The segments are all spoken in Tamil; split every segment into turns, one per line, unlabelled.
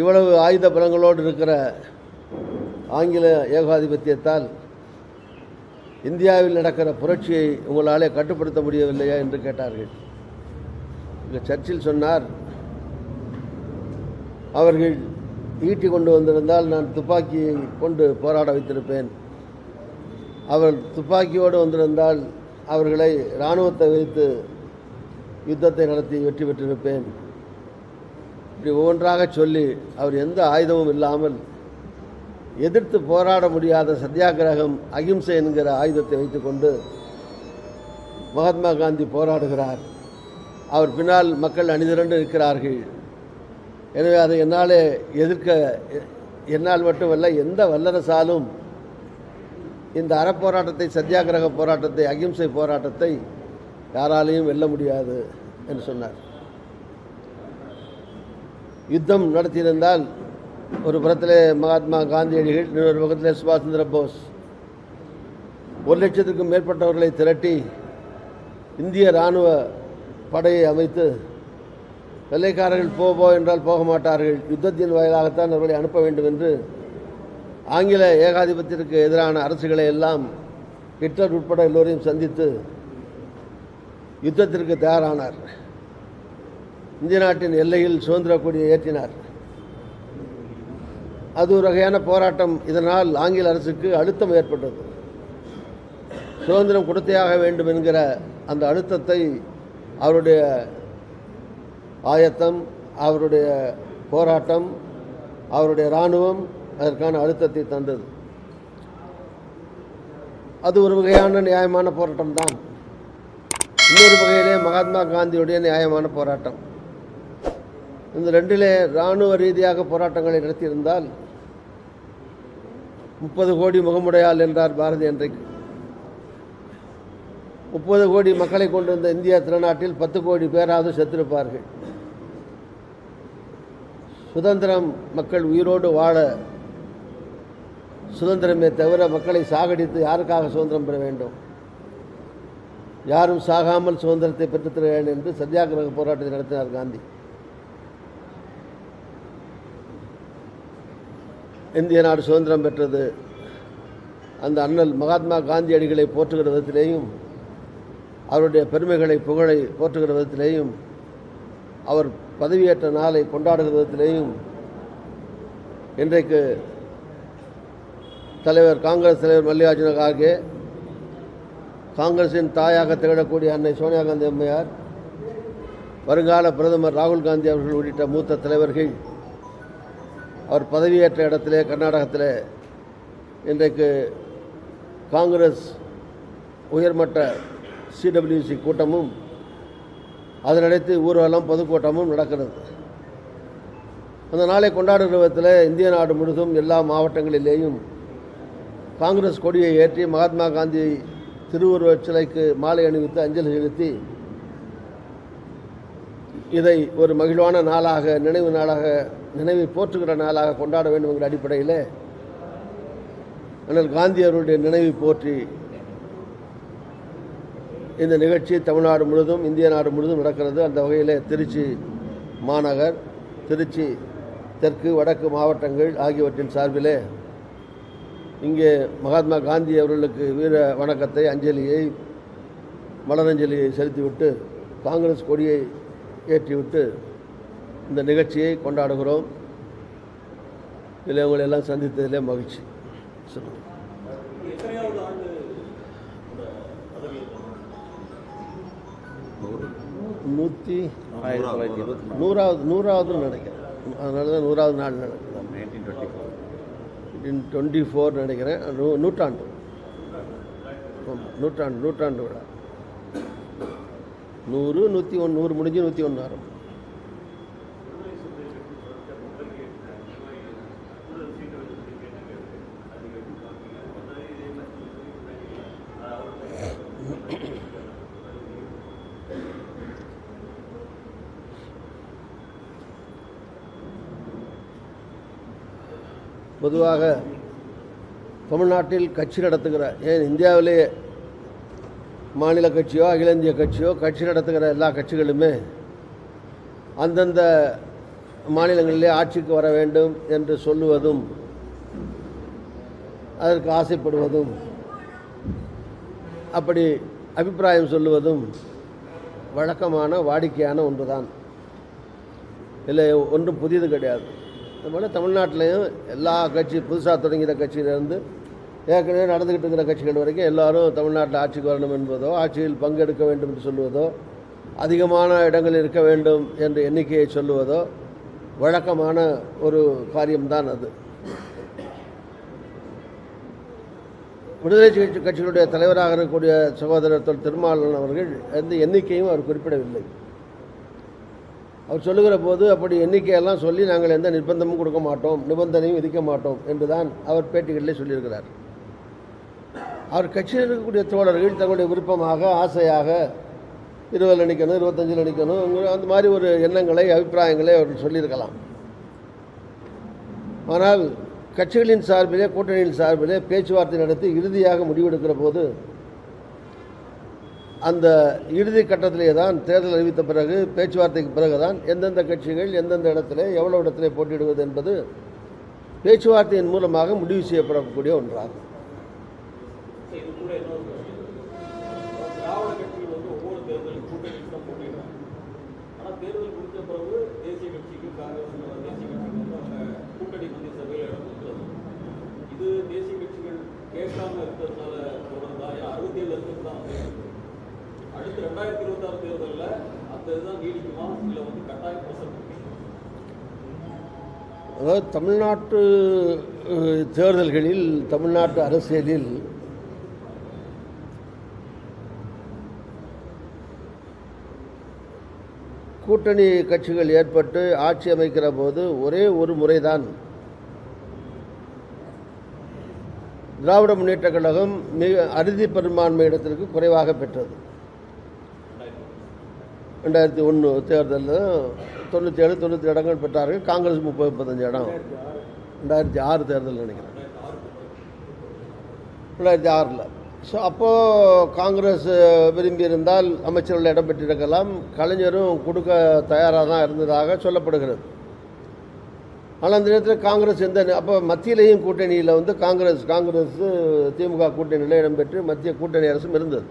இவ்வளவு ஆயுத பலங்களோடு இருக்கிற ஆங்கில ஏகாதிபத்தியத்தால் இந்தியாவில் நடக்கிற புரட்சியை உங்களாலே கட்டுப்படுத்த முடியவில்லையா என்று கேட்டார்கள். இங்கே சர்ச்சில் சொன்னார், அவர்கள் ஈட்டி கொண்டு வந்திருந்தால் நான் துப்பாக்கியை கொண்டு போராட வைத்திருப்பேன், அவர் துப்பாக்கியோடு வந்திருந்தால் அவர்களை இராணுவத்தை வைத்து யுத்தத்தை நடத்தி வெற்றி பெற்றிருப்பேன். இப்படி ஒவ்வொன்றாக சொல்லி அவர் எந்த ஆயுதமும் இல்லாமல் எதிர்த்து போராட முடியாத சத்தியாகிரகம் அகிம்சை என்கிற ஆயுதத்தை வைத்துக்கொண்டு மகாத்மா காந்தி போராடுகிறார். அவர் பின்னால் மக்கள் அணிதிரண்டு இருக்கிறார்கள். எனவே அதை என்னாலே எதிர்க்க என்னால் மட்டுமல்ல எந்த வல்லரசாலும் இந்த அறப்போராட்டத்தை, சத்தியாகிரக போராட்டத்தை, அகிம்சை போராட்டத்தை யாராலையும் வெல்ல முடியாது என்று சொன்னார். யுத்தம் நடத்தியிருந்தால் ஒரு புறத்திலே மகாத்மா காந்தியடிகள், இன்னொரு பக்கத்திலே சுபாஷ் சந்திர போஸ் 1,00,000க்கும் மேற்பட்டவர்களை திரட்டி இந்திய இராணுவ படையை அமைத்து, வெள்ளைக்காரர்கள் போ என்றால் போக மாட்டார்கள், யுத்தத்தின் வாயிலாகத்தான் அவர்களை அனுப்ப வேண்டும் என்று ஆங்கில ஏகாதிபத்தியத்திற்கு எதிரான அரசுகளை எல்லாம் ஹிட்லர் உட்பட எல்லோரையும் சந்தித்து யுத்தத்திற்கு தயாரானார். இந்திய நாட்டின் எல்லையில் சுதந்திர கொடியை ஏற்றினார். அது ஒரு வகையான போராட்டம். இதனால் ஆங்கில அரசுக்கு அழுத்தம் ஏற்பட்டது. சுதந்திரம் கொடுத்தையாக வேண்டும் என்கிற அந்த அழுத்தத்தை அவருடைய ஆயத்தம், அவருடைய போராட்டம், அவருடைய இராணுவம் அதற்கான அழுத்தத்தை தந்தது. அது ஒரு வகையான நியாயமான போராட்டம் தான். இன்னொரு வகையிலே மகாத்மா காந்தியுடைய நியாயமான போராட்டம். இந்த ரெண்டிலே இராணுவ ரீதியாக போராட்டங்களை நடத்தியிருந்தால் 30 கோடி முகமுடையாள் என்றார் பாரதி. அன்றைக்கு 30 கோடி மக்களை கொண்டிருந்த இந்திய திருநாட்டில் 10 கோடி பேராவது செத்திருப்பார்கள். சுதந்திரம் மக்கள் உயிரோடு வாழ சுதந்திரமே தவிர மக்களை சாகடித்து யாருக்காக சுதந்திரம் பெற வேண்டும்? யாரும் சாகாமல் சுதந்திரத்தை பெற்றுத்தர வேண்டும் என்று சத்தியாகிரக போராட்டத்தை நடத்தினார் காந்தி. இந்திய நாடு சுதந்திரம் பெற்றது அந்த அண்ணல் மகாத்மா காந்தியடிகளை போற்றுகிற விதத்திலேயும், அவருடைய பெருமைகளை புகழை போற்றுகிற விதத்திலேயும், அவர் பதவியேற்ற நாளை கொண்டாடுகிற விதத்திலேயும் இன்றைக்கு காங்கிரஸ் தலைவர் மல்லிகார்ஜுன கார்கே, காங்கிரஸின் தாயாக திகழக்கூடிய அன்னை சோனியா காந்தி அம்மையார், வருங்கால பிரதமர் ராகுல் காந்தி அவர்கள் உள்ளிட்ட மூத்த தலைவர்கள் அவர் பதவியேற்ற இடத்திலே கர்நாடகத்தில் இன்றைக்கு காங்கிரஸ் உயர்மட்ட CWC கூட்டமும் அதனடுத்து ஊர்வலம் பொதுக்கூட்டமும் நடக்கிறது. அந்த நாளை கொண்டாடுகிற விதத்தில் இந்திய நாடு முழுதும் எல்லா மாவட்டங்களிலேயும் காங்கிரஸ் கொடியை ஏற்றி மகாத்மா காந்தி திருவுருவச் சிலைக்கு மாலை அணிவித்து அஞ்சலி செலுத்தி இதை ஒரு மகிழ்வான நாளாக, நினைவு நாளாக, நினைவை போற்றுகிற நாளாக கொண்டாட வேண்டும் என்கிற அடிப்படையில் அண்ணல் காந்தி அவருடைய நினைவை போற்றி இந்த நிகழ்ச்சி தமிழ்நாடு முழுதும், இந்திய நாடு முழுதும் நடக்கிறது. அந்த வகையில் திருச்சி மாநகர், திருச்சி தெற்கு வடக்கு மாவட்டங்கள் ஆகியவற்றின் சார்பிலே இங்கே மகாத்மா காந்தி அவர்களுக்கு வீர வணக்கத்தை, அஞ்சலியை, மலரஞ்சலியை செலுத்திவிட்டு காங்கிரஸ் கொடியை ஏற்றிவிட்டு இந்த நிகழ்ச்சியை கொண்டாடுகிறோம். இதில் உங்களை எல்லாம் சந்தித்ததிலே மகிழ்ச்சி. சொல்லுங்கள். 100வது நினைக்கிறேன். அதனால தான் 100வது நாள் நடக்குது. 1924 நினைக்கிறேன். நூற்றாண்டு விழா. 100, 101, 100 முடிஞ்சு 101 ஆரம்பம். பொதுவாக தமிழ்நாட்டில் கட்சி நடத்துகிற, ஏன் இந்தியாவிலே மாநில கட்சியோ அகில இந்திய கட்சியோ கட்சி நடத்துகிற எல்லா கட்சிகளுமே அந்தந்த மாநிலங்களிலே ஆட்சிக்கு வர வேண்டும் என்று சொல்லுவதும் அதற்கு ஆசைப்படுவதும் அப்படி அபிப்பிராயம் சொல்லுவதும் வழக்கமான வாடிக்கையான ஒன்று தான். இல்லை ஒன்றும் புதியது கிடையாது. அதுபோல் தமிழ்நாட்டிலையும் எல்லா கட்சி புதுசாக தொடங்கிற கட்சியிலேருந்து ஏற்கனவே நடந்துக்கிட்டு இருக்கிற கட்சிகள் வரைக்கும் எல்லாரும் தமிழ்நாட்டில் ஆட்சிக்கு வரணும் என்பதோ ஆட்சியில் பங்கெடுக்க வேண்டும் என்று சொல்லுவதோ அதிகமான இடங்கள் இருக்க வேண்டும் என்ற எண்ணிக்கையை சொல்லுவதோ வழக்கமான ஒரு காரியம்தான் அது. விடுதலை கட்சிகளுடைய தலைவராக இருக்கக்கூடிய சகோதரர் திருமாவளவன் அவர்கள் எந்த எண்ணிக்கையும் அவர் குறிப்பிடவில்லை. அவர் சொல்லுகிற போது அப்படி எண்ணிக்கையெல்லாம் சொல்லி நாங்கள் எந்த நிர்பந்தமும் கொடுக்க மாட்டோம், நிபந்தனையும் விதிக்க மாட்டோம் என்றுதான் அவர் பேட்டிகளிலே சொல்லியிருக்கிறார். அவர் கட்சியில் இருக்கக்கூடிய தோழர்கள் தங்களுடைய விருப்பமாக ஆசையாக 20 அணிக்கணும் 25 அணிக்கணும் அந்த மாதிரி ஒரு எண்ணங்களை அபிப்பிராயங்களை அவர்கள் சொல்லியிருக்கலாம். ஆனால் கட்சிகளின் சார்பிலே கூட்டணியின் சார்பிலே பேச்சுவார்த்தை நடத்தி இறுதியாக முடிவெடுக்கிற போது அந்த இறுதி கட்டத்திலே தான் தேர்தல் அறிவித்த பிறகு பேச்சுவார்த்தைக்கு பிறகுதான் எந்தெந்த கட்சிகள் எந்தெந்த இடத்துல எவ்வளவு இடத்திலே போட்டியிடுவது என்பது பேச்சுவார்த்தையின் மூலமாக முடிவு செய்யப்படக்கூடிய ஒன்றாகும். அதாவது தமிழ்நாட்டு தேர்தல்களில் தமிழ்நாட்டு அரசியலில் கூட்டணி கட்சிகள் ஏற்பட்டு ஆட்சி அமைக்கிற போது ஒரே ஒரு முறைதான் திராவிட முன்னேற்றக் கழகம் மிக அறுதி பெரும்பான்மை இடத்திற்கு குறைவாக பெற்றது. 2001 தேர்தலில் 97-98 இடங்கள் பெற்றார்கள். காங்கிரஸ் 30-35 இடம். 2006 தேர்தல் நினைக்கிறேன், 2006. ஸோ அப்போது காங்கிரஸ் விரும்பியிருந்தால் அமைச்சர்கள் இடம் பெற்றிருக்கலாம், கலைஞரும் கொடுக்க தயாராக தான் இருந்ததாக சொல்லப்படுகிறது. ஆனால் அந்த நேரத்தில் காங்கிரஸ் அப்போ மத்தியிலையும் கூட்டணியில் காங்கிரஸ் திமுக கூட்டணியில் இடம்பெற்று மத்திய கூட்டணி அரசும் இருந்தது.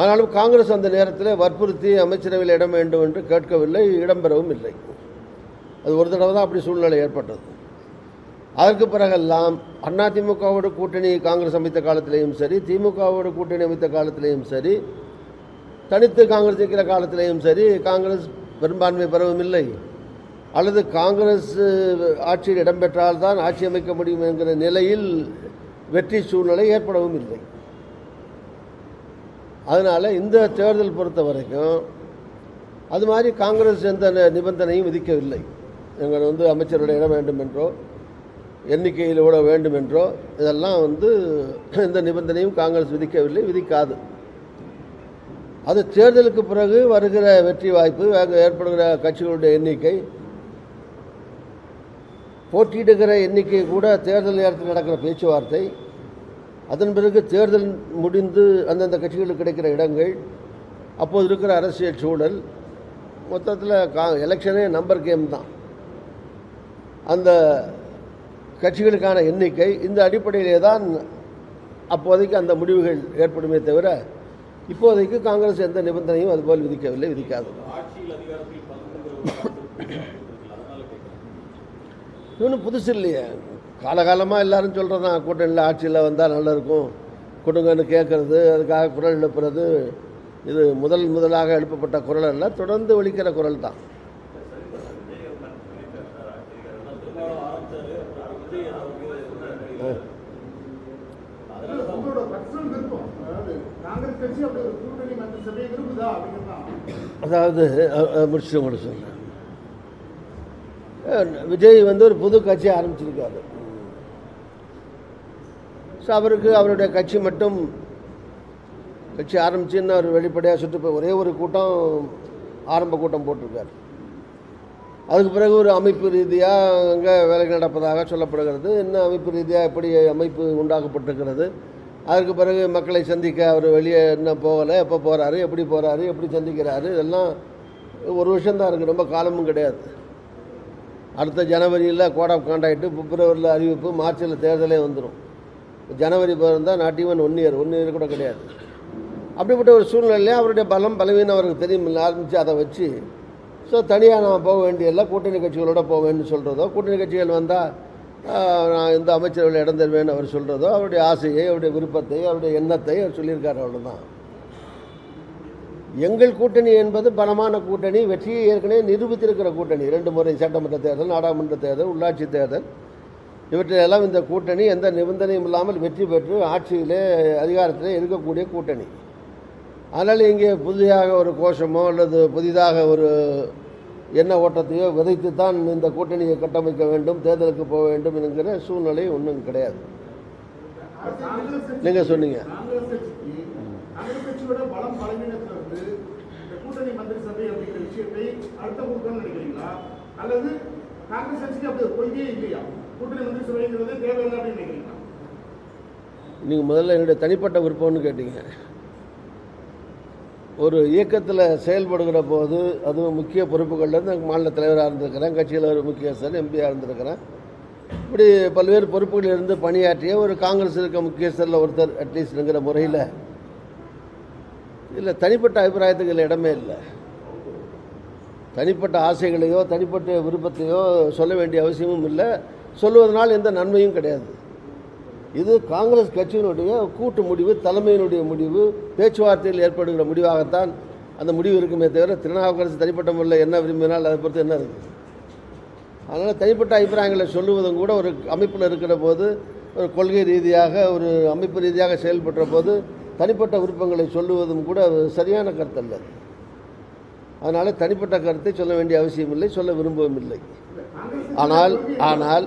ஆனாலும் காங்கிரஸ் அந்த நேரத்தில் வற்புறுத்தி அமைச்சரவையில் இடம் வேண்டும் என்று கேட்கவில்லை, இடம்பெறவும் இல்லை. அது ஒரு தடவை தான் அப்படி சூழ்நிலை ஏற்பட்டது. அதற்கு பிறகெல்லாம் அதிமுகவோடு கூட்டணி காங்கிரஸ் அமைத்த காலத்திலேயும் சரி, திமுகவோடு கூட்டணி அமைத்த காலத்திலேயும் சரி, தனித்து காங்கிரஸ் இருக்கிற காலத்திலேயும் சரி காங்கிரஸ் பெரும்பான்மை பெறவும் இல்லை, அல்லது காங்கிரஸ் ஆட்சியில் இடம்பெற்றால்தான் ஆட்சி அமைக்க முடியும் என்கிற நிலையில் வெற்றி சூழ்நிலை ஏற்படவும் இல்லை. அதனால் இந்த தேர்தல் பொறுத்த வரைக்கும் அது மாதிரி காங்கிரஸ் எந்த நிபந்தனையும் விதிக்கவில்லை. எங்கள் அமைச்சருடைய இடம் வேண்டும் என்றோ எண்ணிக்கையில் விட வேண்டும் என்றோ இதெல்லாம் எந்த நிபந்தனையும் காங்கிரஸ் விதிக்கவில்லை, விதிக்காது. அது தேர்தலுக்கு பிறகு வருகிற வெற்றி வாய்ப்பு, ஏற்படுகிற கட்சிகளுடைய எண்ணிக்கை, போட்டியிடுகிற எண்ணிக்கை கூட தேர்தல் நேரத்தில் நடக்கிற பேச்சுவார்த்தை, அதன் பிறகு தேர்தல் முடிந்து அந்தந்த கட்சிகளுக்கு கிடைக்கிற இடங்கள், அப்போது இருக்கிற அரசியல் சூழல், மொத்தத்தில் எலெக்ஷனே நம்பர் கேம் தான். அந்த கட்சிகளுக்கான எண்ணிக்கை, இந்த அடிப்படையிலே தான் அப்போதைக்கு அந்த முடிவுகள் ஏற்படுமே தவிர இப்போதைக்கு காங்கிரஸ் எந்த நிபந்தனையும் அதுபோல் விதிக்கவில்லை, விதிக்காது. இன்னும் புதுசு இல்லையே, காலகாலமாக எல்லாரும் சொல்கிறது தான் கூட்டணியில் ஆட்சியில் வந்தால் நல்லா இருக்கும் கொடுங்கன்னு கேட்குறது, அதுக்காக குரல் எழுப்புறது, இது முதலாக எழுப்பப்பட்ட குரல் அல்ல, தொடர்ந்து ஒலிக்கிற குரல் தான். அதாவது முடிச்சுட்டு கூட சொல்கிறேன், விஜய் ஒரு புது கட்சி ஆரம்பிச்சிருக்காரு. ஸோ அவருக்கு அவருடைய கட்சி மட்டும் கட்சி ஆரம்பிச்சுன்னு அவர் வெளிப்படையாக சுட்டு ஒரே ஒரு கூட்டம் ஆரம்ப கூட்டம் போட்டிருக்கார். அதுக்கு பிறகு ஒரு அமைப்பு ரீதியாக அங்கே வேலை நடப்பதாக சொல்லப்படுகிறது. இன்னும் அமைப்பு ரீதியாக எப்படி அமைப்பு உண்டாக்கப்பட்டிருக்கிறது, அதுக்கு பிறகு மக்களை சந்திக்க அவர் வெளியே இன்னும் போகலை, எப்போ போகிறாரு, எப்படி போகிறாரு, எப்படி சந்திக்கிறாரு, இதெல்லாம் ஒரு விஷயந்தான் இருக்குது, ரொம்ப காலமும் கிடையாது. அடுத்த ஜனவரியில் கோட் ஆஃப் கான்டாக்ட், பிப்ரவரியில் அறிவிப்பு, மார்ச்சில் தேர்தலே வந்துடும். ஜனவரி பிறந்தால் நாட் ஈவன் 1 இயர் கூட கிடையாது. அப்படிப்பட்ட ஒரு சூழ்நிலையிலே அவருடைய பலம் பலவீனம் அவருக்கு தெரியும் ஆரம்பித்து அதை வச்சு தனியாக நான் போக வேண்டியதில்லை, கூட்டணி கட்சிகளோட போவேன்னு சொல்கிறதோ, கூட்டணி கட்சிகள் வந்தால் நான் இந்த அமைச்சர்கள் இடம் தருவேன்னு அவர் சொல்கிறதோ, அவருடைய ஆசையை, அவருடைய விருப்பத்தை, அவருடைய எண்ணத்தை அவர் சொல்லியிருக்கார். அவ்வளோதான். எங்கள் கூட்டணி என்பது பலமான கூட்டணி, வெற்றியை ஏற்கனவே நிரூபித்திருக்கிற கூட்டணி. 2 முறை சட்டமன்ற தேர்தல், நாடாளுமன்ற தேர்தல், உள்ளாட்சி தேர்தல், இவற்றிலெல்லாம் இந்த கூட்டணி எந்த நிபந்தனையும் இல்லாமல் வெற்றி பெற்று ஆட்சியிலே அதிகாரத்திலே இருக்கக்கூடிய கூட்டணி. அதனால் இங்கே புதிதாக ஒரு கோஷமோ அல்லது புதிதாக ஒரு எண்ண ஓட்டத்தையோ விதைத்து தான் இந்த கூட்டணியை கட்டமைக்க வேண்டும், தேர்தலுக்கு போக வேண்டும் என்கிற சூழ்நிலை ஒன்றும் கிடையாது. நீங்கள் சொன்னீங்க நீங்கள் முதல்ல என்னுடைய தனிப்பட்ட விருப்பம்னு கேட்டீங்க. ஒரு இயக்கத்தில் செயல்படுகிற போது அதுவும் முக்கிய பொறுப்புகள்லேருந்து மாநில தலைவராக இருந்திருக்கிறேன், கட்சியில் ஒரு முக்கியஸ்தர், எம்பியாக இருந்திருக்கிறேன். இப்படி பல்வேறு பொறுப்புகளில் இருந்து பணியாற்றிய ஒரு காங்கிரஸ் இருக்க முக்கியஸ்தரில் ஒருத்தர் அட்லீஸ்ட்ங்கிற முறையில் இல்லை தனிப்பட்ட அபிப்பிராயத்துக்கு இல்லை இடமே இல்லை. தனிப்பட்ட ஆசைகளையோ தனிப்பட்ட விருப்பத்தையோ சொல்ல வேண்டிய அவசியமும் இல்லை, சொல்லுவதனால் எந்த நன்மையும் கிடையாது. இது காங்கிரஸ் கட்சியினுடைய கூட்டு முடிவு, தலைமையினுடைய முடிவு, பேச்சுவார்த்தையில் ஏற்படுகிற முடிவாகத்தான் அந்த முடிவு இருக்குமே தவிர திருநாவுக்கரசு தனிப்பட்ட முறையில் என்ன விரும்பினால் அதை பொறுத்து என்ன இருக்குது. அதனால் தனிப்பட்ட அபிப்பிராயங்களை சொல்லுவதும் கூட ஒரு அமைப்பில் இருக்கிற போது, ஒரு கொள்கை ரீதியாக, ஒரு அமைப்பு ரீதியாக செயல்படுற போது தனிப்பட்ட விருப்பங்களை சொல்லுவதும் கூட சரியான கருத்து அல்ல. அதனால் தனிப்பட்ட கருத்தை சொல்ல வேண்டிய அவசியம் இல்லை, சொல்ல விரும்பவும் இல்லை. ஆனால்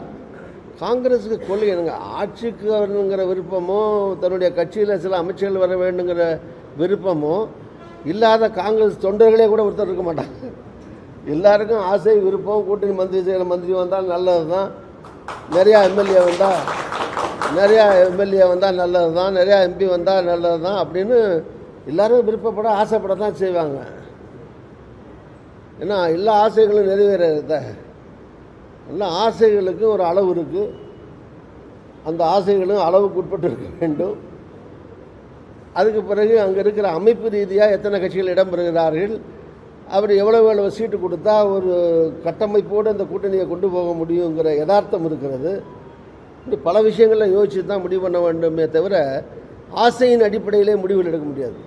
காங்கிரஸுக்கு கொள்கை என்னங்க, ஆட்சிக்கு வரணுங்கிற விருப்பமோ தன்னுடைய கட்சியில் சில அமைச்சர்கள் வர வேண்டுங்கிற விருப்பமோ இல்லாத காங்கிரஸ் தொண்டர்களே கூட ஒருத்தர் இருக்க மாட்டாங்க. எல்லாருக்கும் ஆசை, விருப்பம், கூட்டணி மந்திரி வந்தால் நல்லது தான், நிறையா எம்எல்ஏ வந்தால் நல்லது தான், நிறையா எம்பி வந்தால் நல்லது தான் அப்படின்னு எல்லோரும் விருப்பப்பட ஆசைப்பட தான் செய்வாங்க. ஏன்னா எல்லா ஆசைகளும் நிறைவேறத, எல்லா ஆசைகளுக்கும் ஒரு அளவு இருக்குது. அந்த ஆசைகளும் அளவுக்கு உட்பட்டு இருக்க வேண்டும். அதுக்கு பிறகு அங்கே இருக்கிற அமைப்பு ரீதியாக எத்தனை கட்சிகள் இடம்பெறுகிறார்கள், அவர் எவ்வளோ சீட்டு கொடுத்தா ஒரு கட்டமைப்போடு அந்த கூட்டணியை கொண்டு போக முடியுங்கிற யதார்த்தம் இருக்கிறது. இப்படி பல விஷயங்களில் யோசித்து தான் முடிவு பண்ண வேண்டுமே தவிர ஆசையின் அடிப்படையிலே முடிவுகள் எடுக்க முடியாது.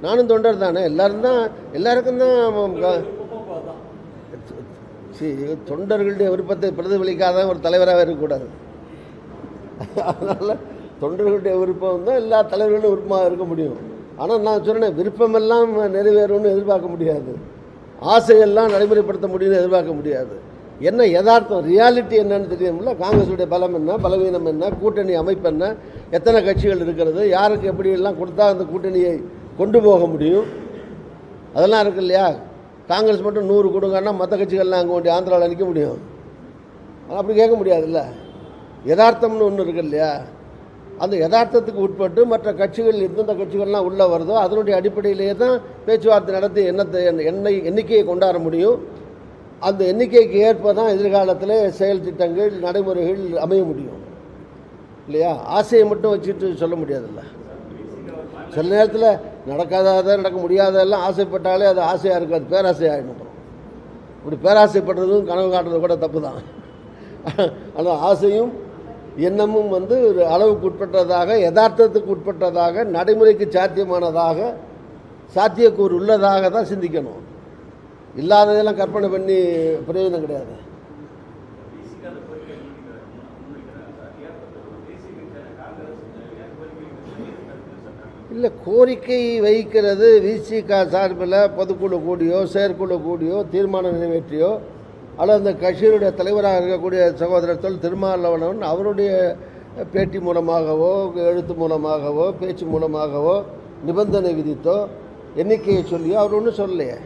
நானும் தொண்டர் தானே, எல்லாருக்கும் தான் தொண்டர்களுடைய விருப்பத்தை பிரதிபலிக்காத ஒரு தலைவராக இருக்கக்கூடாது. அதனால் தொண்டர்களுடைய விருப்பம் தான் எல்லா தலைவர்களும் விருப்பமாக இருக்க முடியும். ஆனால் நான் சொன்னேன், விருப்பமெல்லாம் நிறைவேறும்னு எதிர்பார்க்க முடியாது, ஆசையெல்லாம் நடைமுறைப்படுத்த முடியும்னு எதிர்பார்க்க முடியாது. என்ன யதார்த்தம், ரியாலிட்டி என்னன்னு தெரியும்ல. காங்கிரஸுடைய பலம் என்ன, பலவீனம் என்ன, கூட்டணி அமைப்பு என்ன, எத்தனை கட்சிகள் இருக்கிறது, யாருக்கு எப்படியெல்லாம் கொடுத்தா அந்த கூட்டணியை கொண்டு போக முடியும், அதெல்லாம் இருக்கு இல்லையா. காங்கிரஸ் மட்டும் 100 கொடுங்கன்னா மற்ற கட்சிகள்லாம் அங்கே கொண்டு ஆந்திராவில் நிற்க முடியும், அப்படி கேட்க முடியாதுல்ல. யதார்த்தம்னு ஒன்று இருக்கு இல்லையா. அந்த யதார்த்தத்துக்கு உட்பட்டு மற்ற கட்சிகள் எந்தெந்த கட்சிகள்லாம் உள்ளே வருதோ அதனுடைய அடிப்படையிலேயே தான் பேச்சுவார்த்தை நடத்தி எண்ணிக்கையை கொண்டாட முடியும். அந்த எண்ணிக்கைக்கு ஏற்ப தான் எதிர்காலத்தில் செயல் திட்டங்கள், நடைமுறைகள் அமைய முடியும் இல்லையா. ஆசையை மட்டும் வச்சுட்டு சொல்ல முடியாதுல்ல. சில நேரத்தில் நடக்க முடியாதெல்லாம் ஆசைப்பட்டாலே அது ஆசையாக இருக்காது, பேராசையாகிடும். இப்படி பேராசைப்படுறதும் கனவு காட்டுறது கூட தப்பு தான். ஆனால் ஆசையும் எண்ணமும் ஒரு அளவுக்கு உட்பட்டதாக, யதார்த்தத்துக்கு உட்பட்டதாக, நடைமுறைக்கு சாத்தியமானதாக, சாத்தியக்கூறு உள்ளதாக தான் சிந்திக்கணும். இல்லாததெல்லாம் கற்பனை பண்ணி பிரயோஜனம் கிடையாது. இல்லை, கோரிக்கை வைக்கிறது விசிக சார்பில் பொதுக்குழு கூடியோ செயற்குழு கூடியோ தீர்மானம் நிறைவேற்றியோ அல்லது அந்த கட்சியினுடைய தலைவராக இருக்கக்கூடிய சகோதரர் திருமாவளவன் அவருடைய பேட்டி மூலமாகவோ, எழுத்து மூலமாகவோ, பேச்சு மூலமாகவோ நிபந்தனை விதித்தோ எண்ணிக்கையை சொல்லியோ அவர் ஒன்றும் சொல்லலையே.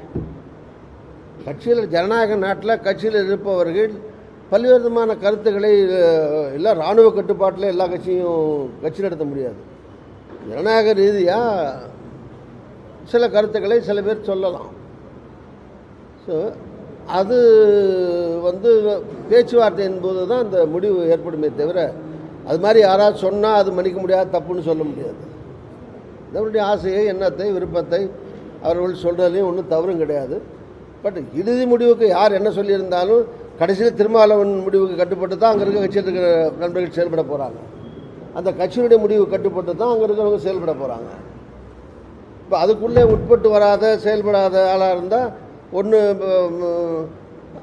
கட்சியில் ஜனநாயக நாட்டில் கட்சியில் இருப்பவர்கள் பல்வேறு விதமான கருத்துக்களை எல்லாம் இராணுவ கட்டுப்பாட்டில் எல்லா கட்சியும் கட்சி நடத்த முடியாது. ஜனநாயக ரீதியாக சில கருத்துக்களை சில பேர் சொல்லலாம். ஸோ அது பேச்சுவார்த்தையின் போது தான் அந்த முடிவு ஏற்படுமே தவிர, அது மாதிரி யாராவது சொன்னால் அது மன்னிக்க முடியாது, தப்புன்னு சொல்ல முடியாது. நம்மளுடைய ஆசையை, எண்ணத்தை, விருப்பத்தை அவர்கள் சொல்கிறதுலையும் ஒன்றும் தவறும் கிடையாது. பட் இறுதி முடிவுக்கு யார் என்ன சொல்லியிருந்தாலும் கடைசியில் திருமாவளவன் முடிவுக்கு கட்டுப்பட்டு தான் அங்கே இருக்க கட்சியில் இருக்கிற நண்பர்கள் செயல்பட போகிறாங்க. அந்த கட்சியினுடைய முடிவு கட்டுப்பட்டு தான் அங்கே இருக்கிறவங்க செயல்பட போகிறாங்க. இப்போ அதுக்குள்ளே உட்பட்டு வராத செயல்படாத ஆளாக இருந்தால் ஒன்று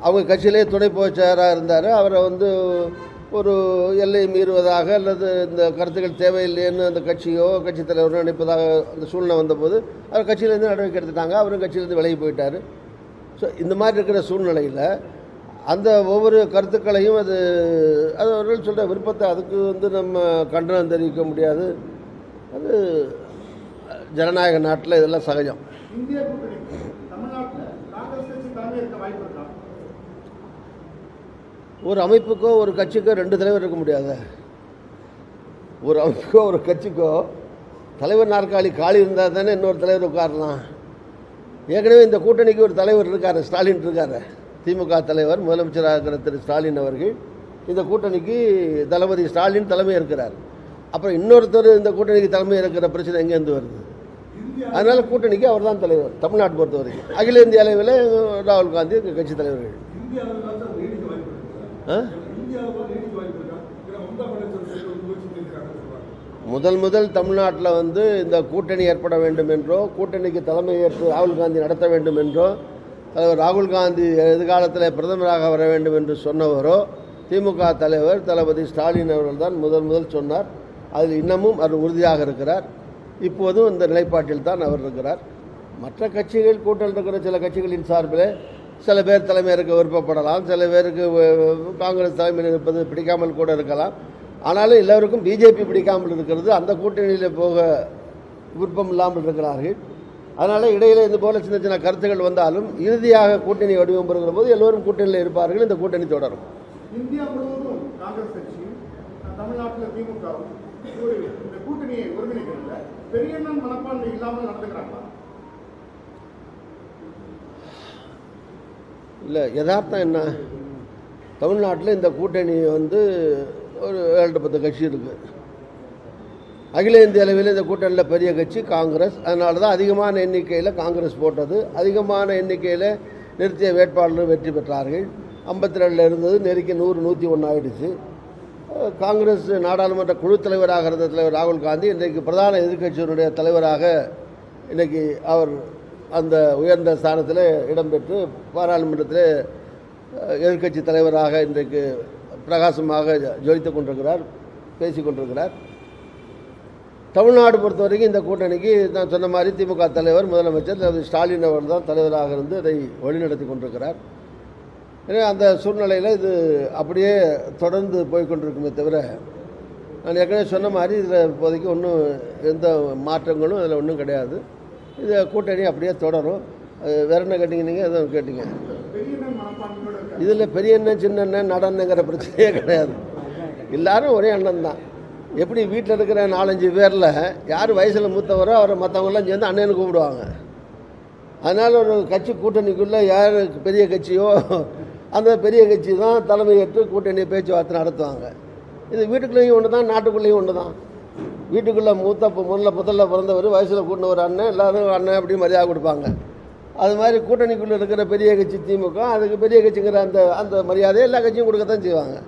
அவங்க கட்சியிலே துணை பொதுச்செயலாளராக இருந்தார், அவரை ஒரு எல்லை மீறுவதாக அல்லது இந்த கருத்துக்கள் தேவையில்லைன்னு அந்த கட்சியோ கட்சி தலைவரோ நினைப்பதாக அந்த சூழ்நிலை வந்தபோது அவர் கட்சியிலேருந்து நடவடிக்கை எடுத்துட்டாங்க, அவரும் கட்சியிலேருந்து விலகி போயிட்டார். ஸோ இந்த மாதிரி இருக்கிற சூழ்நிலையில் அந்த ஒவ்வொரு கருத்துக்களையும் அது அவர்கள் சொல்கிற விருப்பத்தை அதுக்கு நம்ம கண்டனம் தெரிவிக்க முடியாது. அது ஜனநாயக நாட்டில் இதெல்லாம் சகஜம். ஒரு அமைப்புக்கோ ஒரு கட்சிக்கோ 2 தலைவர் இருக்க முடியாது. ஒரு அமைப்புக்கோ ஒரு கட்சிக்கோ தலைவர் நாற்காலி காலி இருந்தால் தானே இன்னொரு தலைவர் உட்காரலாம். ஏற்கனவே இந்த கூட்டணிக்கு ஒரு தலைவர் இருக்கார், ஸ்டாலின் இருக்கார். திமுக தலைவர் முதலமைச்சராக இருக்கிற திரு ஸ்டாலின் அவர்கள் இந்த கூட்டணிக்கு தளபதி ஸ்டாலின் தலைமை இருக்கிறார். அப்புறம் இன்னொருத்தர் இந்த கூட்டணிக்கு தலைமை இருக்கிற பிரச்சனை எங்கேருந்து வருது? அதனால் கூட்டணிக்கு அவர் தான் தலைவர். தமிழ்நாட்டை பொறுத்த வரைக்கும் அகில இந்திய அளவில் ராகுல் காந்தி கட்சி தலைவர்கள். முதல் தமிழ்நாட்டில் இந்த கூட்டணி ஏற்பட வேண்டும் என்றோ, கூட்டணிக்கு தலைமை ஏற்று ராகுல் காந்தி நடத்த வேண்டும் என்றோ, தலைவர் ராகுல் காந்தி எதிர்காலத்தில் பிரதமராக வர வேண்டும் என்று சொன்னவரோ திமுக தலைவர் தளபதி ஸ்டாலின் அவர்கள் தான் முதல் சொன்னார். அதில் இன்னமும் அவர் உறுதியாக இருக்கிறார். இப்போதும் இந்த நிலைப்பாட்டில் தான் அவர் இருக்கிறார். மற்ற கட்சிகள், கூட்டணியில் இருக்கிற சில கட்சிகளின் சார்பில் சில பேர் தலைமை இருக்க விருப்பப்படலாம், சில பேருக்கு காங்கிரஸ் தலைமையில் இருப்பது பிடிக்காமல் கூட இருக்கலாம். ஆனாலும் எல்லோருக்கும் பிஜேபி பிடிக்காமல் இருக்கிறது, அந்த கூட்டணியில் போக விருப்பம் இல்லாமல் இருக்கிறார்கள். அதனால் இடையில் இது போல் சின்ன சின்ன கருத்துக்கள் வந்தாலும் இறுதியாக கூட்டணி வடிவம் பெறுகிற போது எல்லோரும் கூட்டணியில் இருப்பார்கள். இந்த கூட்டணி தொடரும்.
இந்தியா முழுவதும் காங்கிரஸ் கட்சி, தமிழ்நாட்டில் திமுக இந்த கூட்டணியை ஒருங்கிணைக்கிறதுல பெரிய மனப்பான்மை இல்லாமல் நடந்துக்கிறாங்களா?
இல்லை, யதார்த்தம் என்ன, தமிழ்நாட்டில் இந்த கூட்டணி ஒரு 7-10 கட்சி இருக்குது. அகில இந்திய அளவில் இந்த கூட்டணியில் பெரிய கட்சி காங்கிரஸ். அதனால தான் அதிகமான எண்ணிக்கையில் காங்கிரஸ் போட்டது. அதிகமான எண்ணிக்கையில் நிறுத்திய வேட்பாளர்கள் வெற்றி பெற்றார்கள். 52 இருந்தது, நெருக்கி 100-101 ஆகிடுச்சு. காங்கிரஸ் நாடாளுமன்ற குழு தலைவராக இருந்த தலைவர் ராகுல் காந்தி இன்றைக்கு பிரதான எதிர்க்கட்சியினுடைய தலைவராக இன்றைக்கி அவர் அந்த உயர்ந்த ஸ்தானத்தில் இடம்பெற்று பாராளுமன்றத்தில் எதிர்க்கட்சி தலைவராக இன்றைக்கு பிரகாசமாக ஜொலித்து கொண்டிருக்கிறார், பேசி கொண்டிருக்கிறார். தமிழ்நாடு பொறுத்த வரைக்கும் இந்த கூட்டணிக்கு நான் சொன்ன மாதிரி திமுக தலைவர் முதலமைச்சர் ஸ்டாலின் அவர்கள் தான் தலைவராக இருந்து அதை வழிநடத்தி கொண்டிருக்கிறார். எனவே அந்த சூழ்நிலையில் இது அப்படியே தொடர்ந்து போய்கொண்டிருக்குமே தவிர, நான் ஏற்கனவே சொன்ன மாதிரி இதில் இப்போதைக்கு ஒன்றும் எந்த மாற்றங்களும் இதில் ஒன்றும் கிடையாது. இது கூட்டணி அப்படியே தொடரும். வேறு என்ன கேட்டிங்க? நீங்கள் எதுவும் கேட்டீங்க. இதில் பெரிய எண்ணெய் சின்ன எண்ணெய் நடனுங்கிற பிரச்சனையே கிடையாது. எல்லோரும் ஒரே எண்ணம் தான். எப்படி வீட்டில் இருக்கிற 4-5 பேரில் யார் வயசில் மூத்தவரோ அவரை மற்றவங்களாம் சேர்ந்து அண்ணன்னு கூப்பிடுவாங்க. அதனால் ஒரு கட்சி கூட்டணிக்குள்ளே யார் பெரிய கட்சியோ அந்த பெரிய கட்சி தான் தலைமையேற்று கூட்டணி பேச்சுவார்த்தை நடத்துவாங்க. இது வீட்டுக்குள்ளேயும் ஒன்று தான், நாட்டுக்குள்ளேயும் ஒன்று தான். வீட்டுக்குள்ளே முதல்ல பிறந்தவர் வயசில் கூட்டின ஒரு அண்ணன், எல்லோரும் அண்ணன் அப்படி மரியாதை கொடுப்பாங்க. அது மாதிரி கூட்டணிக்குள்ளே இருக்கிற பெரிய கட்சி திமுக, அதுக்கு பெரிய கட்சிங்கிற அந்த மரியாதையை எல்லா கட்சியும் கொடுக்கத்தான் செய்வாங்க.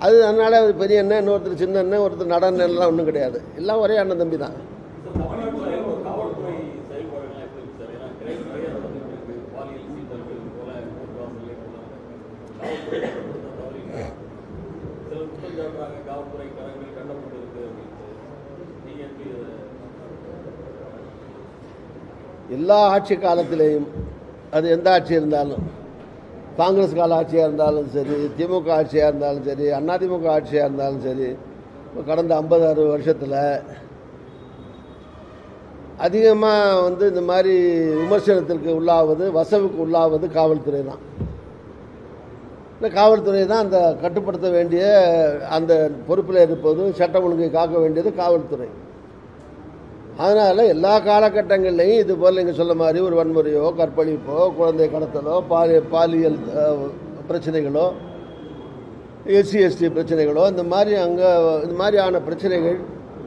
அதனால் அது பெரிய அண்ணன், இன்னொருத்தர் சின்ன அண்ணன், ஒருத்தர் நட அண்ணன்லாம் ஒன்றும் கிடையாது. எல்லாம் ஒரே அண்ணன் தம்பி தான். எல்லா ஆட்சி காலத்திலேயும், அது எந்த ஆட்சி இருந்தாலும், காங்கிரஸ் கால ஆட்சியாக இருந்தாலும் சரி, திமுக ஆட்சியாக இருந்தாலும் சரி, அதிமுக ஆட்சியாக இருந்தாலும் சரி, கடந்த 50-60 வருஷத்தில் அதிகமாக இந்த மாதிரி விமர்சனத்திற்கு உள்ளாவது, வசவுக்கு உள்ளாவது காவல்துறை தான். இந்த காவல்துறை தான் அந்த கட்டுப்படுத்த வேண்டிய அந்த பொறுப்பில் இருப்பது, சட்டம் ஒழுங்கை காக்க வேண்டியது காவல்துறை. அதனால் எல்லா காலகட்டங்கள்லையும் இது போல் நீங்கள் சொல்ல மாதிரி ஒரு வன்முறையோ கற்பழிப்போ குழந்தை கடத்தலோ பாலியல் பிரச்சனைகளோ எஸ்சி எஸ்டி பிரச்சனைகளோ இந்த மாதிரியான பிரச்சனைகள்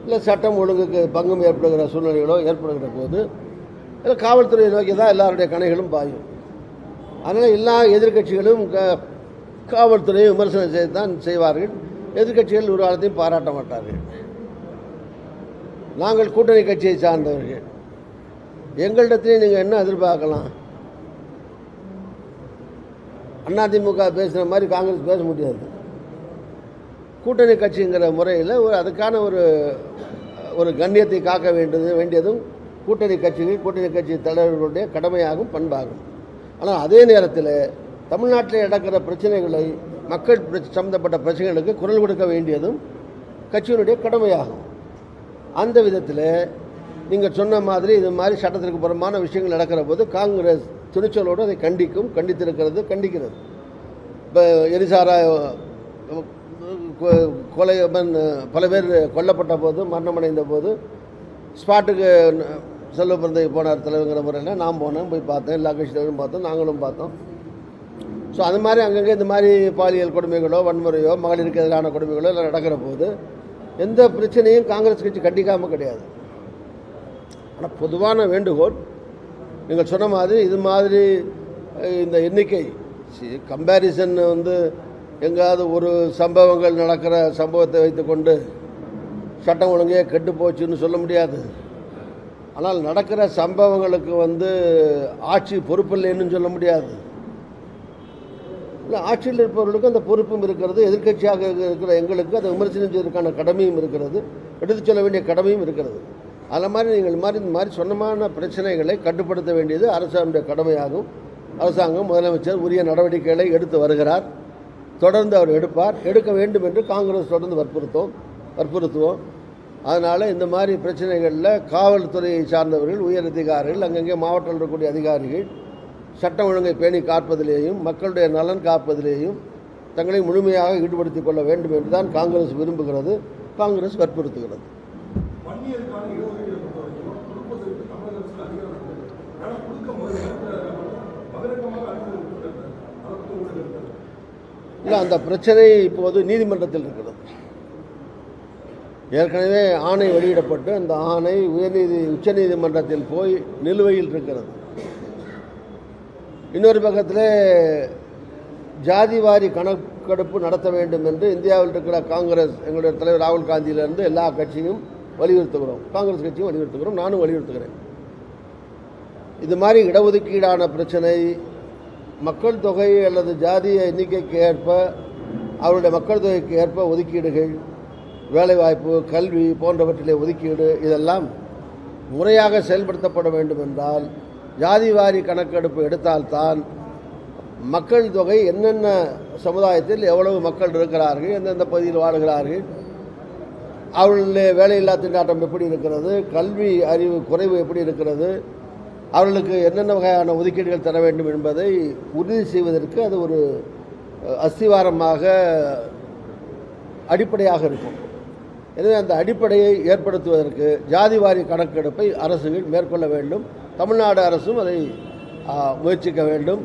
இல்லை சட்டம் ஒழுங்குக்கு பங்கம் ஏற்படுகிற சூழ்நிலைகளோ ஏற்படுகிற போது இல்லை காவல்துறையை நோக்கி தான் எல்லாருடைய கணைகளும் பாயும். அதனால் எல்லா எதிர்க்கட்சிகளும் காவல்துறையை விமர்சனம் செய்து தான் செய்வார்கள். எதிர்க்கட்சிகள் ஒரு காலத்தையும் பாராட்ட மாட்டார்கள். நாங்கள் கூட்டணி கட்சியை சார்ந்தவர்கள். எங்களிடத்திலே நீங்கள் என்ன எதிர்பார்க்கலாம்? அதிமுக பேசுகிற மாதிரி காங்கிரஸ் பேச முடியாது. கூட்டணி கட்சிங்கிற முறையில் அதுக்கான ஒரு கண்ணியத்தை காக்க வேண்டியதும் கூட்டணி கட்சி தலைவர்களுடைய கடமையாகும், பண்பாகும். ஆனால் அதே நேரத்தில் தமிழ்நாட்டில் நடக்கிற பிரச்சனைகளை மக்கள் சம்பந்தப்பட்ட பிரச்சனைகளுக்கு குரல் கொடுக்க வேண்டியதும் கட்சியினுடைய கடமையாகும். அந்த விதத்தில் நீங்கள் சொன்ன மாதிரி இது மாதிரி சட்டத்திற்கு புறமான விஷயங்கள் நடக்கிற போது காங்கிரஸ் துணிச்சலோடு அதை கண்டிக்கிறது. இப்போ எரிசாரா கொலை பல பேர் கொல்லப்பட்ட போது மரணமடைந்த போது ஸ்பாட்டுக்கு செல்வ பிறந்தை போனார் தலைவங்கிற முறையில் நான் போனேன், போய் பார்த்தேன், எல்லா கட்சி தலைவரும் பார்த்தோம், நாங்களும் பார்த்தோம். ஸோ அது மாதிரி அங்கங்கே இந்த மாதிரி பாலியல் கொடுமைகளோ வன்முறையோ மகளிருக்கு எதிரான கொடுமைகளோ எல்லாம் நடக்கிற போது எந்த பிரச்சனையும் காங்கிரஸ் கட்சி கண்டிக்காமல் கிடையாது. ஆனால் பொதுவான வேண்டுகோள் நீங்கள் சொன்ன மாதிரி இது மாதிரி இந்த எண்ணிக்கை கம்பேரிசன் எங்காவது ஒரு சம்பவங்கள் நடக்கிற சம்பவத்தை வைத்துக்கொண்டு சட்டம் ஒழுங்கே கெட்டு போச்சுன்னு சொல்ல முடியாது. ஆனால் நடக்கிற சம்பவங்களுக்கு ஆட்சி பொறுப்பில்லைன்னு சொல்ல முடியாது. இல்லை, ஆட்சியில் இருப்பவர்களுக்கு அந்த பொறுப்பும் இருக்கிறது, எதிர்க்கட்சியாக இருக்கிற எங்களுக்கு அதை விமர்சனம் செய்வதற்கான கடமையும் இருக்கிறது, எடுத்துச் சொல்ல வேண்டிய கடமையும் இருக்கிறது. அதில் மாதிரி நீங்கள் இந்த மாதிரி சொன்னமான பிரச்சனைகளை கட்டுப்படுத்த வேண்டியது அரசாங்கத்துடைய கடமையாகும். அரசாங்கம் முதலமைச்சர் உரிய நடவடிக்கைகளை எடுத்து வருகிறார், தொடர்ந்து அவர் எடுக்க வேண்டும் என்று காங்கிரஸ் தொடர்ந்து வற்புறுத்துவோம். அதனால் இந்த மாதிரி பிரச்சனைகளில் காவல்துறையை சார்ந்தவர்கள், உயர் அதிகாரிகள், அங்கங்கே மாவட்டத்தில் இருக்கக்கூடிய அதிகாரிகள் சட்டம் ஒழுங்கை பேணி காப்பதிலேயும் மக்களுடைய நலன் காப்பதிலேயும் தங்களை முழுமையாக ஈடுபடுத்திக் கொள்ள வேண்டும் என்றுதான் காங்கிரஸ் விரும்புகிறது, காங்கிரஸ் வற்புறுத்துகிறது. இல்லை, அந்த பிரச்சனை இப்போது நீதிமன்றத்தில் இருக்கிறது. ஏற்கனவே ஆணை வெளியிடப்பட்டு அந்த ஆணை உச்சநீதிமன்றத்தில் போய் நிலுவையில் இருக்கிறது. இன்னொரு பக்கத்தில் ஜாதிவாரி கணக்கெடுப்பு நடத்த வேண்டும் என்று இந்தியாவில் இருக்கிற காங்கிரஸ், எங்களுடைய தலைவர் ராகுல் காந்தியிலிருந்து எல்லா கட்சியும் வலியுறுத்துகிறோம், காங்கிரஸ் கட்சியும் வலியுறுத்துகிறோம், நானும் வலியுறுத்துகிறேன். இது மாதிரி இடஒதுக்கீடான பிரச்சனை மக்கள் தொகை அல்லது ஜாதிய எண்ணிக்கைக்கு ஏற்ப அவருடைய மக்கள் தொகைக்கு ஏற்ப ஒதுக்கீடுகள், வேலைவாய்ப்பு, கல்வி போன்றவற்றிலே ஒதுக்கீடு இதெல்லாம் முறையாக செயல்படுத்தப்பட வேண்டும் என்றால் ஜாதிவாரி கணக்கெடுப்பு எடுத்தால்தான் மக்கள் தொகை என்னென்ன சமுதாயத்தில் எவ்வளவு மக்கள் இருக்கிறார்கள், எந்தெந்த பகுதியில் வாழ்கிறார்கள், அவர்களுடைய வேலையில்லா திண்டாட்டம் எப்படி இருக்கிறது, கல்வி அறிவு குறைவு எப்படி இருக்கிறது, அவர்களுக்கு என்னென்ன வகையான ஒதுக்கீடுகள் தர வேண்டும் என்பதை உறுதி செய்வதற்கு அது ஒரு அஸ்திவாரமாக அடிப்படையாக இருக்கும். எனவே அந்த அடிப்படையை ஏற்படுத்துவதற்கு ஜாதிவாரி கணக்கெடுப்பை அரசுகள் மேற்கொள்ள வேண்டும். தமிழ்நாடு அரசும் அதை முயற்சிக்க வேண்டும்.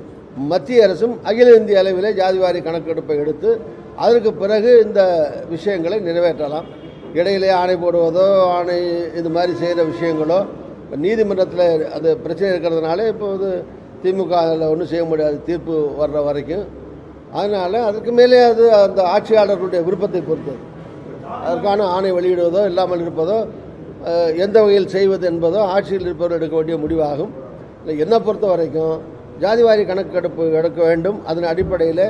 மத்திய அரசும் அகில இந்திய அளவிலே ஜாதிவாரி கணக்கெடுப்பை எடுத்து அதற்கு பிறகு இந்த விஷயங்களை நிறைவேற்றலாம். இடையிலே ஆணை போடுவதோ ஆணை இது மாதிரி செய்கிற விஷயங்களோ நீதிமன்றத்தில் அது பிரச்சனை இருக்கிறதுனால இப்போது திமுக அதில் ஒன்றும் செய்ய முடியாது தீர்ப்பு வர்ற வரைக்கும். அதனால் அதுக்கு மேலே அது அந்த ஆட்சியாளர்களுடைய விருப்பத்தை பொறுத்தது. அதற்கான ஆணை வெளியிடுவதோ இல்லாமல் இருப்பதோ எந்த வகையில் செய்வது என்பதோ ஆட்சியில் இருப்பவர் எடுக்க வேண்டிய முடிவாகும். என்னை பொறுத்த வரைக்கும் ஜாதிவாரி கணக்கெடுப்பு எடுக்க வேண்டும். அதன் அடிப்படையில்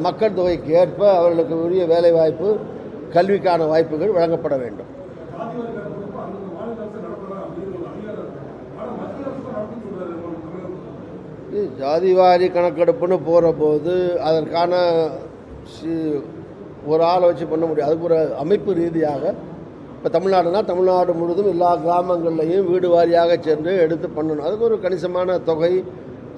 மக்கள் தொகைக்கு ஏற்ப அவர்களுக்கு உரிய வேலைவாய்ப்பு, கல்விக்கான வாய்ப்புகள் வழங்கப்பட வேண்டும். ஜாதிவாரி கணக்கெடுப்புன்னு போகிற போது அதற்கான ஒரு ஆளை வச்சு பண்ண முடியும். அதுக்கு ஒரு அமைப்பு ரீதியாக இப்போ தமிழ்நாடுனா தமிழ்நாடு முழுவதும் எல்லா கிராமங்கள்லையும் வீடு வாரியாக சென்று எடுத்து பண்ணணும். அதுக்கு ஒரு கணிசமான தொகை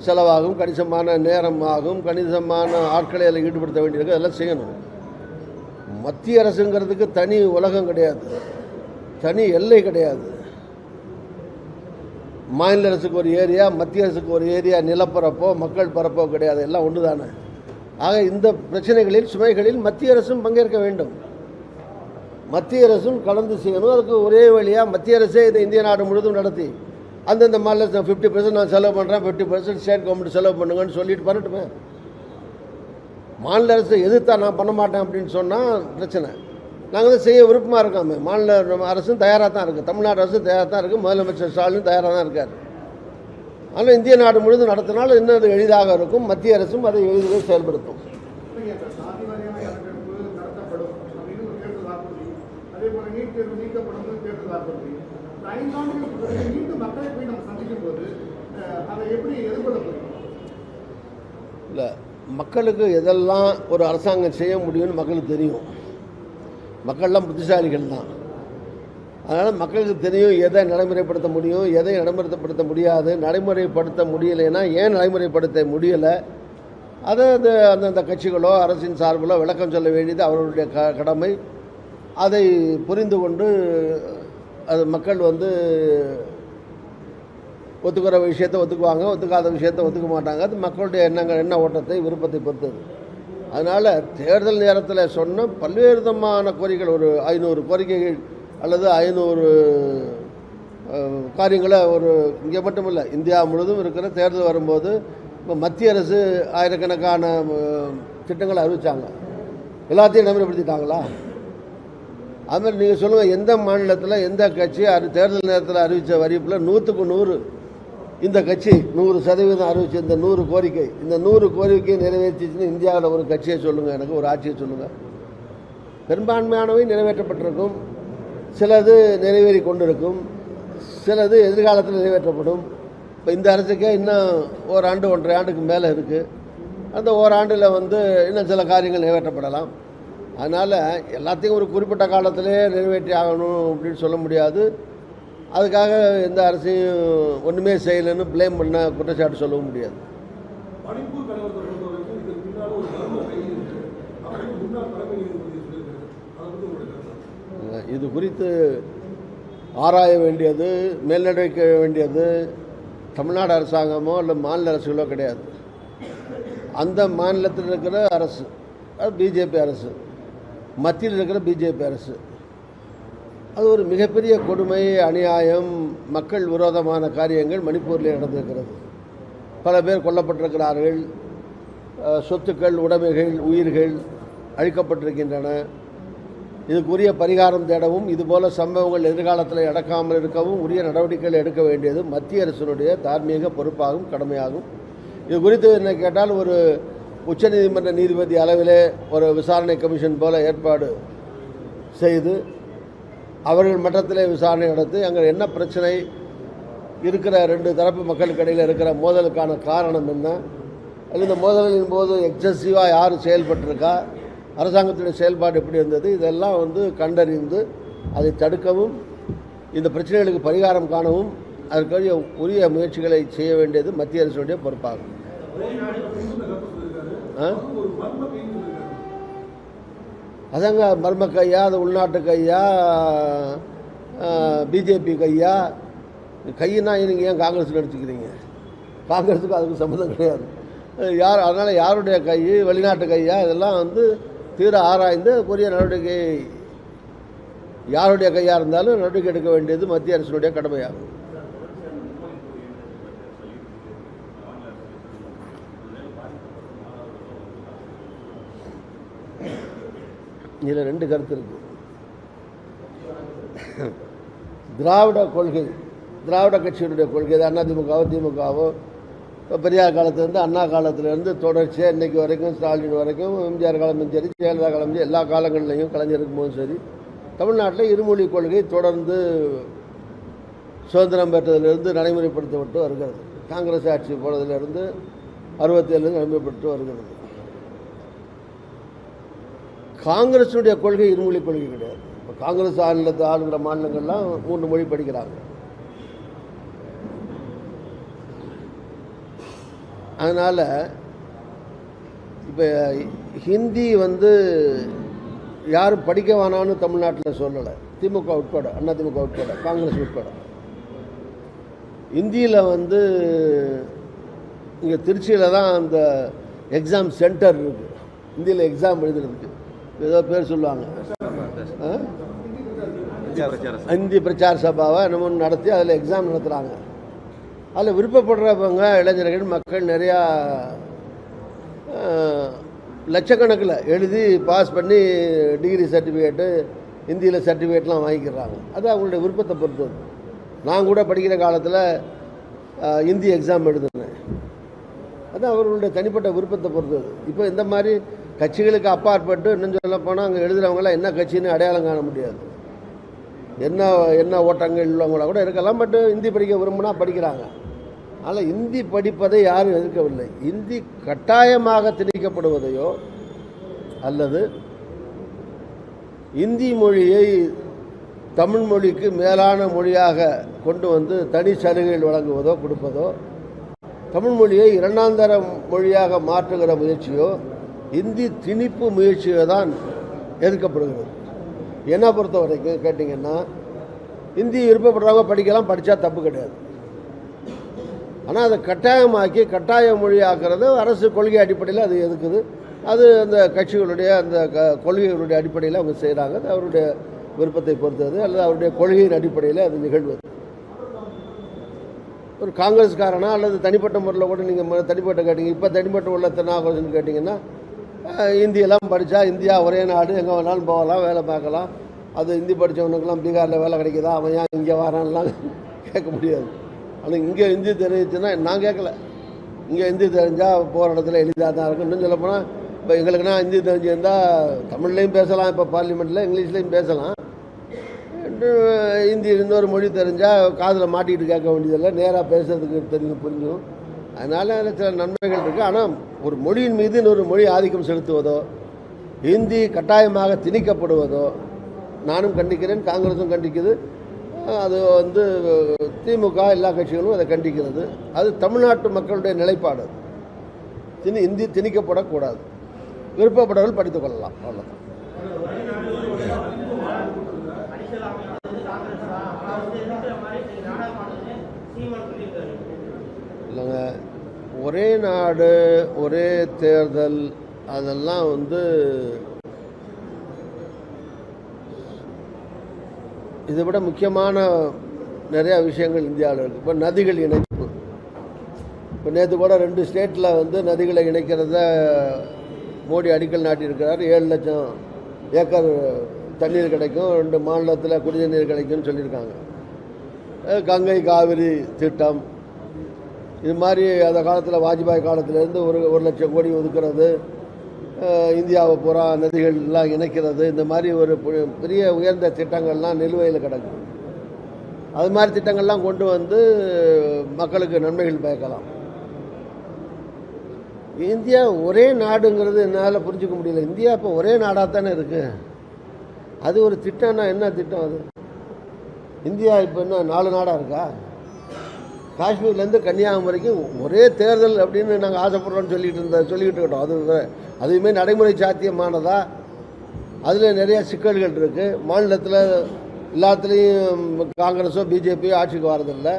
செலவாகும், கணிசமான நேரம் ஆகும், கணிசமான ஆட்களை அதில் ஈடுபடுத்த வேண்டியிருக்கு. அதெல்லாம் செய்யணும். மத்திய அரசுங்கிறதுக்கு தனி உலகம் கிடையாது, தனி எல்லை கிடையாது. மாநில அரசுக்கு ஒரு ஏரியா, மத்திய அரசுக்கு ஒரு ஏரியா, நிலப்பரப்போ மக்கள் பரப்போ கிடையாது, எல்லாம் ஒன்று தானே. ஆக இந்த பிரச்சனைகளில் சுமைகளில் மத்திய அரசும் பங்கேற்க வேண்டும், மத்திய அரசும் கலந்து செய்யணும். அதுக்கு ஒரே வழியாக மத்திய அரசே இதை இந்திய நாடு முழுவதும் நடத்தி அந்தந்த மாநிலத்தில் 50% நான் செலவு பண்ணுறேன், 50% ஸ்டேட் கவர்மெண்ட் செலவு பண்ணுங்கன்னு சொல்லிட்டு பண்ணட்டுமே. மாநில அரசு எதிர்த்தா நான் பண்ண மாட்டேன் அப்படின்னு சொன்னால் பிரச்சனை. நாங்கள் வந்து செய்ய விருப்பமாக இருக்காமே, மாநில அரசும் தயாராக தான் இருக்குது, தமிழ்நாடு அரசும் தயாராக தான் இருக்குது, முதலமைச்சர் ஸ்டாலினும் தயாராக தான் இருக்கார். ஆனால் இந்திய நாடு முழுவதும் நடத்தினால் இன்னும் அது எளிதாக இருக்கும், மத்திய அரசும் அதை எளிதில் செயல்படுத்தும். இல்லை, மக்களுக்கு எதெல்லாம் ஒரு அரசாங்கம் செய்ய முடியும்னு மக்களுக்கு தெரியும். மக்கள்லாம் புத்திசாலிகள் தான். அதனால் மக்களுக்கு தெரியும் எதை நடைமுறைப்படுத்த முடியும், எதை நடைமுறைப்படுத்த முடியாது. நடைமுறைப்படுத்த முடியலைன்னா ஏன் நடைமுறைப்படுத்த முடியலை, அதை அந்தந்த கட்சிகளோ அரசின் சார்பிலோ விளக்கம் சொல்ல வேண்டியது அவர்களுடைய கடமை. அதை புரிந்து கொண்டு அது மக்கள் வந்து ஒத்துக்கிற விஷயத்தை ஒத்துக்குவாங்க, ஒத்துக்காத விஷயத்தை ஒத்துக்க மாட்டாங்க. அது மக்களுடைய எண்ண ஓட்டத்தை விருப்பத்தை பொறுத்தது. அதனால் தேர்தல் நேரத்தில் சொன்ன பல்வேறு விதமான கோரிக்கைகள், ஒரு 500 கோரிக்கைகள் அல்லது 500 காரியங்களை ஒரு இங்கே மட்டும் இல்லை இந்தியா முழுவதும் இருக்கிற தேர்தல் வரும்போது இப்போ மத்திய அரசு ஆயிரக்கணக்கான திட்டங்களை அறிவித்தாங்க. எல்லாத்தையும் நடைமுறைப்படுத்திட்டாங்களா? அதுமாதிரி நீங்கள் சொல்லுங்கள், எந்த மாநிலத்தில் எந்த கட்சி தேர்தல் நேரத்தில் அறிவித்த அறிவிப்பில் 100க்கு 100 இந்த கட்சி 100% அறிவித்த இந்த 100 கோரிக்கை, இந்த 100 கோரிக்கையை நிறைவேற்றிச்சுன்னு இந்தியாவில் ஒரு கட்சியை சொல்லுங்கள், எனக்கு ஒரு ஆட்சியை சொல்லுங்கள். பெரும்பான்மையானவை நிறைவேற்றப்பட்டிருக்கும், சிலது நிறைவேறி கொண்டிருக்கும், சிலது எதிர்காலத்தில் நிறைவேற்றப்படும். இப்போ இந்த அரசுக்கே இன்னும் ஓராண்டு 1.5 ஆண்டுக்கு மேலே இருக்குது. அந்த ஓராண்டில் வந்து இன்னும் சில காரியங்கள் நிறைவேற்றப்படலாம். அதனால் எல்லாத்தையும் ஒரு குறிப்பிட்ட காலத்திலே நிறைவேற்றி ஆகணும் அப்படின்னு சொல்ல முடியாது. அதுக்காக எந்த அரசையும் ஒன்றுமே செய்யலைன்னு ப்ளேம் பண்ண குற்றச்சாட்டு சொல்லவும் முடியாது. இது குறித்து ஆராய வேண்டியது, மேல்நடவடிக்க வேண்டியது தமிழ்நாடு அரசாங்கமோ இல்லை மாநில அரசுகளோ கிடையாது. அந்த மாநிலத்தில் இருக்கிற அரசு, அது பிஜேபி அரசு, மத்தியில் இருக்கிற பிஜேபி அரசு, அது ஒரு மிகப்பெரிய கொடுமை, அநியாயம், மக்கள் விரோதமான காரியங்கள் மணிப்பூரில் நடந்திருக்கிறது. பல பேர் கொல்லப்பட்டிருக்கிறார்கள், சொத்துக்கள், உடைமைகள், உயிர்கள் அழிக்கப்பட்டிருக்கின்றன. இதுக்குரிய பரிகாரம் தேடவும் இதுபோல சம்பவங்கள் எதிர்காலத்தில் நடக்காமல் இருக்கவும் உரிய நடவடிக்கைகள் எடுக்க வேண்டியது மத்திய அரசினுடைய தார்மீக பொறுப்பாகும், கடமையாகும். இது குறித்து என்ன கேட்டால், ஒரு உச்சநீதிமன்ற நீதிபதி அளவிலே ஒரு விசாரணை கமிஷன் போல ஏற்பாடு செய்து அவர்கள் மட்டத்திலே விசாரணை நடத்தி அங்கே என்ன பிரச்சனை இருக்கிற, 2 தரப்பு மக்களுக்கு இடையில் இருக்கிற மோதலுக்கான காரணம் என்ன, அல்லது இந்த மோதலின் போது எக்ஸசிவாக யார் செயல்பட்டிருக்கா, அரசாங்கத்துடைய செயல்பாடு எப்படி இருந்தது, இதெல்லாம் வந்து கண்டறிந்து அதை தடுக்கவும் இந்த பிரச்சனைகளுக்கு பரிகாரம் காணவும் அதற்குரிய உரிய முயற்சிகளை செய்ய வேண்டியது மத்திய அரசுடைய பொறுப்பாகும். அதாங்க மர்ம கையா, அது உள்நாட்டு கையா, பிஜேபி கையா? கையினா நீங்கள் ஏன் காங்கிரஸுக்கு எடுத்துக்கிறீங்க? காங்கிரஸுக்கு அதுக்கு சம்மந்தம் கிடையாது. யார், அதனால் யாருடைய கை, வெளிநாட்டு கையா, இதெல்லாம் வந்து தீர ஆராய்ந்து உரிய நடவடிக்கை, யாருடைய கையாக இருந்தாலும் நடவடிக்கை எடுக்க வேண்டியது மத்திய அரசினுடைய கடமையாகும். இதில் 2 கருத்து இருக்குது. திராவிட கொள்கை, திராவிட கட்சியினுடைய கொள்கை, அதிமுகவோ திமுகவோ பெரியார் காலத்திலேருந்து அண்ணா காலத்திலேருந்து தொடர்ச்சியாக இன்றைக்கு வரைக்கும், ஸ்டாலின் வரைக்கும், எம்ஜிஆர் காலமும் சரி, ஜெயலலிதா காலமும் சரி, எல்லா காலங்கள்லையும், கலைஞர் இருக்கும்போதும் சரி, தமிழ்நாட்டில் இருமொழி கொள்கை தொடர்ந்து சுதந்திரம் பெற்றதிலிருந்து நடைமுறைப்படுத்தப்பட்டு வருகிறது. காங்கிரஸ் ஆட்சி போனதிலிருந்து 67 நடைமுறைப்பட்டு வருகிறது. காங்கிரஸுடைய கொள்கை இருமொழி கொள்கை கிடையாது. இப்போ காங்கிரஸ் ஆளுகிற மாநிலங்கள்லாம் 3 மொழி படிக்கிறாங்க. அதனால் இப்போ ஹிந்தி வந்து யாரும் படிக்க வேணான்னு தமிழ்நாட்டில் சொல்லலை, திமுக உட்பட, அதிமுக உட்பட, காங்கிரஸ் உட்பட. இந்தியில் வந்து இங்கே திருச்சியில் தான் அந்த எக்ஸாம் சென்டர் இருக்குது. இந்தியில் எக்ஸாம் எழுதுறதுக்கு ஏதோ பேர் சொல்லுவாங்க, இந்தி பிரச்சார சபாவை என்னமோ நடத்தி அதில் எக்ஸாம் நடத்துகிறாங்க. அதில் விருப்பப்படுறவங்க இளைஞர்கள் மக்கள் நிறையா லட்சக்கணக்கில் எழுதி பாஸ் பண்ணி டிகிரி சர்டிஃபிகேட்டு இந்தியில் சர்டிஃபிகேட்லாம் வாங்கிக்கிறாங்க. அது அவங்களுடைய விருப்பத்தை பொறுத்தது. நான் கூட படிக்கிற காலத்தில் இந்தி எக்ஸாம் எழுதுனேன். அது அவர்களுடைய தனிப்பட்ட விருப்பத்தை பொறுத்தது. இப்போ இந்த மாதிரி கட்சிகளுக்கு அப்பாற்பட்டு இன்னும் சொல்ல போனால் அங்கே எழுதுகிறவங்களாம் என்ன கட்சின்னு அடையாளம் காண முடியாது. என்ன ஓட்டங்கள் உள்ளவங்களா கூட இருக்கலாம். பட்டு இந்தி படிக்க விரும்பினா படிக்கிறாங்க. ஆனால் இந்தி படிப்பதை யாரும் எதிர்க்கவில்லை. இந்தி கட்டாயமாக திணிக்கப்படுவதையோ அல்லது இந்தி மொழியை தமிழ் மொழிக்கு மேலான மொழியாக கொண்டு வந்து தனி சலுகைகள் வழங்குவதோ கொடுப்பதோ, தமிழ் மொழியை இரண்டாந்தர மொழியாக மாற்றுகிற முயற்சியோ இந்தி திணிப்பு முயற்சியோ தான் எதிர்க்கப்படுகிறது. என்னை பொறுத்த வரைக்கும் கேட்டிங்கன்னா, இந்தி விருப்பப்படுறவங்க படிக்கலாம், படித்தா தப்பு கிடையாது. ஆனால் அதை கட்டாயமாக்கி கட்டாய மொழியாக்குறது அரசு கொள்கை அடிப்படையில் அது எதுக்குது. அது அந்த கட்சிகளுடைய அந்த கொள்கைகளுடைய அடிப்படையில் அவங்க செய்கிறாங்க. அது அவருடைய விருப்பத்தை பொறுத்தது அல்லது அவருடைய கொள்கையின் அடிப்படையில் அது நிகழ்வது. ஒரு காங்கிரஸ்காரனா அல்லது தனிப்பட்ட முறையில் கூட நீங்கள் தனிப்பட்ட கேட்டிங்க. இப்போ தனிப்பட்ட உள்ள திருநாகரசன் கேட்டிங்கன்னா, இந்தியெல்லாம் படித்தா இந்தியா ஒரே நாடு, எங்கே வேணாலும் போகலாம், வேலை பார்க்கலாம். அது ஹிந்தி படித்தவனுக்கெல்லாம் பீகாரில் வேலை கிடைக்குதா, அவன் ஏன் இங்கே வரான்லாம் கேட்க முடியாது. ஆனால் இங்கே ஹிந்தி தெரிஞ்சுன்னா நான் கேட்கல. இங்கே ஹிந்தி தெரிஞ்சால் போகிற இடத்துல எளிதாக தான் இருக்கும். இன்னும் சொல்லப்போனால் இப்போ எங்களுக்குன்னா ஹிந்தி தெரிஞ்சிருந்தால் தமிழ்லையும் பேசலாம், இப்போ பார்லிமெண்ட்டில் இங்கிலீஷ்லேயும் பேசலாம். ஹிந்தி இன்னொரு மொழி தெரிஞ்சால் காதில் மாட்டிக்கிட்டு கேட்க வேண்டியதில்லை, நேராக பேசுறதுக்கு தெரிஞ்சு புரிஞ்சும். அதனால் அதில் சில நன்மைகள் இருக்குது. ஆனால் ஒரு மொழியின் மீது இன்னொரு மொழி ஆதிக்கம் செலுத்துவதோ, ஹிந்தி கட்டாயமாக திணிக்கப்படுவதோ நானும் கண்டிக்கிறேன், காங்கிரஸும் கண்டிக்குது. அது வந்து திமுக எல்லா கட்சிகளும் அதை கண்டிக்கிறது. அது தமிழ்நாட்டு மக்களுடைய நிலைப்பாடு. இந்தி திணிக்கப்படக்கூடாது. விருப்பப்படவர்கள் படித்துக் கொள்ளலாம், அவ்வளோதான். இல்லைங்க, ஒரே நாடு ஒரே தேர்தல் அதெல்லாம் வந்து இதை விட முக்கியமான நிறையா விஷயங்கள் இந்தியாவில் இருக்குது. இப்போ நதிகள் இணைப்பு. இப்போ நேற்று கூட 2 ஸ்டேட்டில் வந்து நதிகளை இணைக்கிறத மோடி அடிக்கல் நாட்டியிருக்கிறார். 7 லட்சம் ஏக்கர் தண்ணீர் கிடைக்கும், 2 மாநிலத்தில் குடிநீர் கிடைக்கும்னு சொல்லியிருக்காங்க. கங்கை காவிரி திட்டம் இது மாதிரி அந்த காலத்தில் வாஜ்பாய் காலத்திலேருந்து 1 லட்சம் கோடி ஒதுக்கிறது, இந்தியாவை பூரா நதிகள்லாம் இணைக்கிறது, இந்த மாதிரி ஒரு பெரிய உயர்ந்த திட்டங்கள்லாம் நிலுவையில் கிடக்கும். அது மாதிரி திட்டங்கள்லாம் கொண்டு வந்து மக்களுக்கு நன்மைகள் பயக்கலாம். இந்தியா ஒரே நாடுங்கிறது என்னால் புரிஞ்சிக்க முடியல. இந்தியா இப்போ ஒரே நாடாக தானே இருக்குது. அது ஒரு திட்டம்னா என்ன திட்டம் அது? இந்தியா இப்போ என்ன 4 நாடாக இருக்கா? காஷ்மீர்லேருந்து கன்னியாகுமரி வரைக்கும் ஒரே தேர்தல் அப்படின்னு நாங்கள் ஆசைப்படுறோன்னு சொல்லிக்கிட்டு இருக்கட்டும். அதுவுமே நடைமுறை சாத்தியமானதா? அதில் நிறைய சிக்கல்கள் இருக்குது. மாநிலத்தில் எல்லாத்துலேயும் காங்கிரஸோ பிஜேபியோ ஆட்சிக்கு வர்றதில்லை.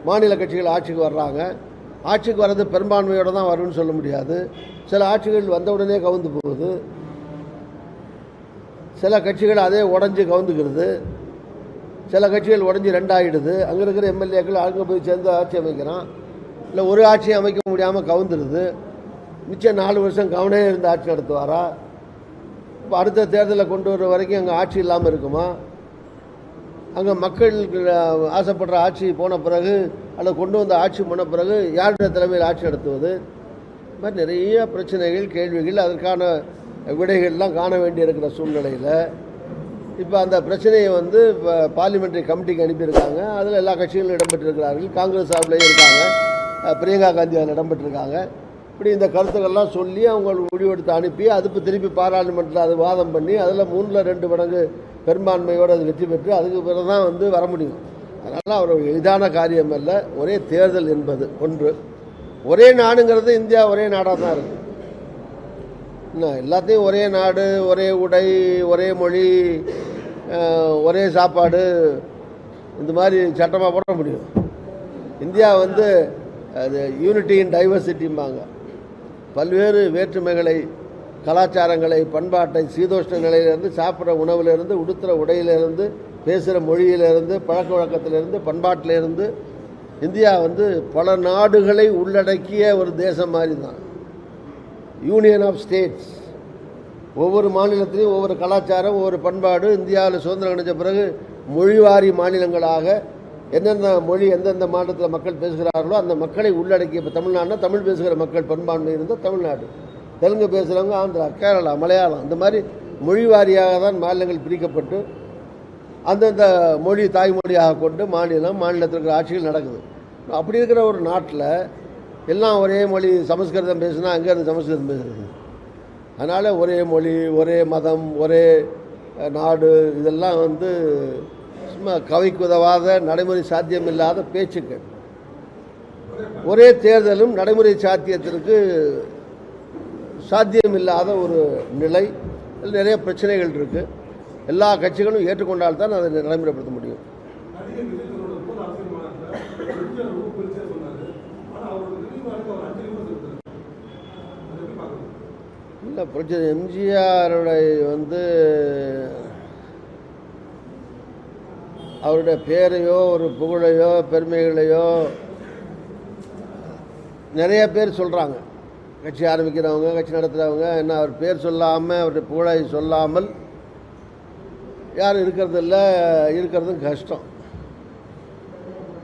மாநில கட்சிகள் ஆட்சிக்கு வர்றாங்க. ஆட்சிக்கு வர்றது பெரும்பான்மையோடு தான் வரும்னு சொல்ல முடியாது. சில ஆட்சிகள் வந்தவுடனே கவுந்து போகுது. சில கட்சிகள் அதே உடஞ்சி கவுந்துக்கிறது. சில கட்சிகள் உடஞ்சி 2 ஆகிடுது. அங்கே இருக்கிற எம்எல்ஏக்கள் அங்கே போய் சேர்ந்து ஆட்சி அமைக்கிறான். இல்லை ஒரு ஆட்சியை அமைக்க முடியாமல் கவுந்துடுது. மிச்சம் 4 வருஷம் கவனே இருந்து ஆட்சி நடத்துவாரா? இப்போ அடுத்த தேர்தலை கொண்டு வர வரைக்கும் அங்கே ஆட்சி இல்லாமல் இருக்குமா? அங்கே மக்கள் ஆசைப்படுற ஆட்சி போன பிறகு அல்லது கொண்டு வந்த ஆட்சி போன பிறகு யாருடைய தலைமையில் ஆட்சி நடத்துவது? இது மாதிரி நிறைய பிரச்சனைகள், கேள்விகள், அதற்கான விடைகள்லாம் காண வேண்டியிருக்கிற சூழ்நிலையில் இப்போ அந்த பிரச்சனையை வந்து இப்போ பார்லிமெண்ட்ரி கமிட்டிக்கு அனுப்பியிருக்காங்க. அதில் எல்லா கட்சிகளும் இடம்பெற்றிருக்கிறார்கள். காங்கிரஸ் சார்பிலையும் இருக்காங்க, பிரியங்கா காந்தி அதில் இடம்பெற்றிருக்காங்க. இப்படி இந்த கருத்துக்கள்லாம் சொல்லி அவங்க முடிவெடுத்து அனுப்பி அதுக்கு திருப்பி பாராளுமன்றத்தில் அது வாதம் பண்ணி அதில் 3ல் 2 மடங்கு பெரும்பான்மையோடு அது வெற்றி பெற்று அதுக்கு பிறகு தான் வந்து வர முடியும். அதனால் ஒரு எளிதான காரியம் அல்ல ஒரே தேர்தல் என்பது. ஒன்று, ஒரே நாடுங்கிறது இந்தியா ஒரே நாடாக தான் இருக்குது. இன்னும் எல்லாத்தையும் ஒரே நாடு, ஒரே உடை, ஒரே மொழி, ஒரே சாப்பாடு, இந்த மாதிரி சட்டமாக போட முடியும். இந்தியா வந்து அது யூனிட்டி இன் டைவர்சிட்டிம்பாங்க. பல்வேறு வேற்றுமைகளை, கலாச்சாரங்களை, பண்பாட்டை, சீதோஷ்ண நிலையிலிருந்து, சாப்பிட்ற உணவிலிருந்து, உடுத்துகிற உடையிலிருந்து, பேசுகிற மொழியிலிருந்து, பழக்க வழக்கத்திலிருந்து, பண்பாட்டிலிருந்து இந்தியா வந்து பல நாடுகளை உள்ளடக்கிய ஒரு தேசம் மாதிரி தான். Union of states. ஒவ்வொரு மாநிலத்திலையும் ஒவ்வொரு கலாச்சாரம், ஒவ்வொரு பண்பாடு. இந்தியாவில் சுதந்திரம் கிடைச்ச பிறகு மொழிவாரி மாநிலங்களாக எந்தெந்த மொழி எந்தெந்த மாநிலத்தில் மக்கள் பேசுகிறார்களோ அந்த மக்களை உள்ளடக்கிய. இப்போ தமிழ்நாடுனா தமிழ் பேசுகிற மக்கள் பெரும்பான்மை இருந்தால் தமிழ்நாடு, தெலுங்கு பேசுகிறவங்க ஆந்திரா, கேரளா, மலையாளம், இந்த மாதிரி மொழி வாரியாக தான் மாநிலங்கள் பிரிக்கப்பட்டு அந்தந்த மொழி தாய்மொழியாக கொண்டு மாநிலத்தில் இருக்கிற ஆட்சிகள் நடக்குது. அப்படி இருக்கிற ஒரு நாட்டில் எல்லாம் ஒரே மொழி சமஸ்கிருதம் பேசுனா அங்கேருந்து சமஸ்கிருதம் பேசுகிறது. அதனால் ஒரே மொழி, ஒரே மதம், ஒரே நாடு, இதெல்லாம் வந்து சும்மா கவிக்கு உதவாத, நடைமுறை சாத்தியம் இல்லாத பேச்சுக்கள். ஒரே தேர்தலும் நடைமுறை சாத்தியத்திற்கு சாத்தியம் இல்லாத ஒரு நிலை. நிறைய பிரச்சனைகள் இருக்குது. எல்லா கட்சிகளும் ஏற்றுக்கொண்டால்தான் அதை நடைமுறைப்படுத்த முடியும். இல்லை, பிரச்சனை எம்ஜிஆருடைய வந்து அவருடைய பேரையோ ஒரு புகழையோ பெருமைகளையோ நிறைய பேர் சொல்கிறாங்க. கட்சி ஆரம்பிக்கிறவங்க, கட்சி நடத்துகிறவங்க, என்ன அவர் பேர் சொல்லாமல் அவருடைய புகழை சொல்லாமல் யாரும் இருக்கிறதும் கஷ்டம்.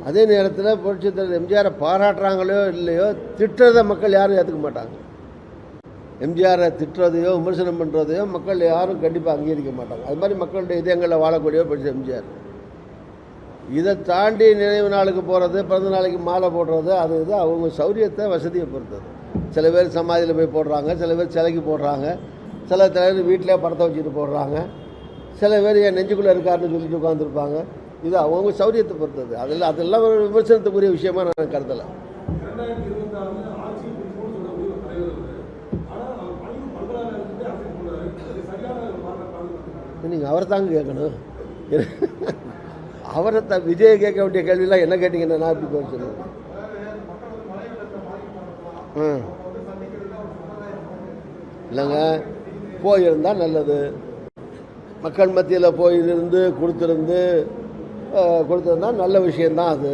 அதே நேரத்தில் புரட்சித் தலைவர் எம்ஜிஆரை பாராட்டுறாங்களோ இல்லையோ, திட்டுறதை மக்கள் யாரும் ஏற்றுக்க மாட்டாங்க. எம்ஜிஆரை திட்டுறதையோ விமர்சனம் பண்ணுறதையோ மக்கள் யாரும் கண்டிப்பாக அங்கீகரிக்க மாட்டாங்க. அது மாதிரி மக்களுடைய இதயங்களில் வாழக்கூடிய புரட்சி எம்ஜிஆர். இதை தாண்டி நினைவு நாளுக்கு போகிறது, பிறந்த நாளைக்கு மாலை போடுறது, அது இது அவங்க சௌரியத்தை, வசதியை பொறுத்தது. சில பேர் சமாதியில் போய் போடுறாங்க, சில பேர் சிலைக்கு போடுறாங்க, சில தலைவர் வீட்டிலே படத்தை வச்சுட்டு போடுறாங்க, சில பேர் என் நெஞ்சுக்குள்ளே இருக்காருன்னு சொல்லிட்டு உட்காந்துருப்பாங்க. இது அவங்க சௌரியத்தை பொறுத்தது. அதெல்லாம் ஒரு விமர்சனத்துக்குரிய விஷயமா நான் கருதலை. நீங்கள் அவரை தாங்க கேட்கணும். அவரை விஜயை கேட்க வேண்டிய கேள்வியெல்லாம் என்ன கேட்டிங்கன்னா நான் எப்படி பேர் சொல்லுவேன்? இல்லைங்க, போயிருந்தால் நல்லது. மக்கள் மத்தியில் போயிருந்து கொடுத்துருந்தா நல்ல விஷயந்தான். அது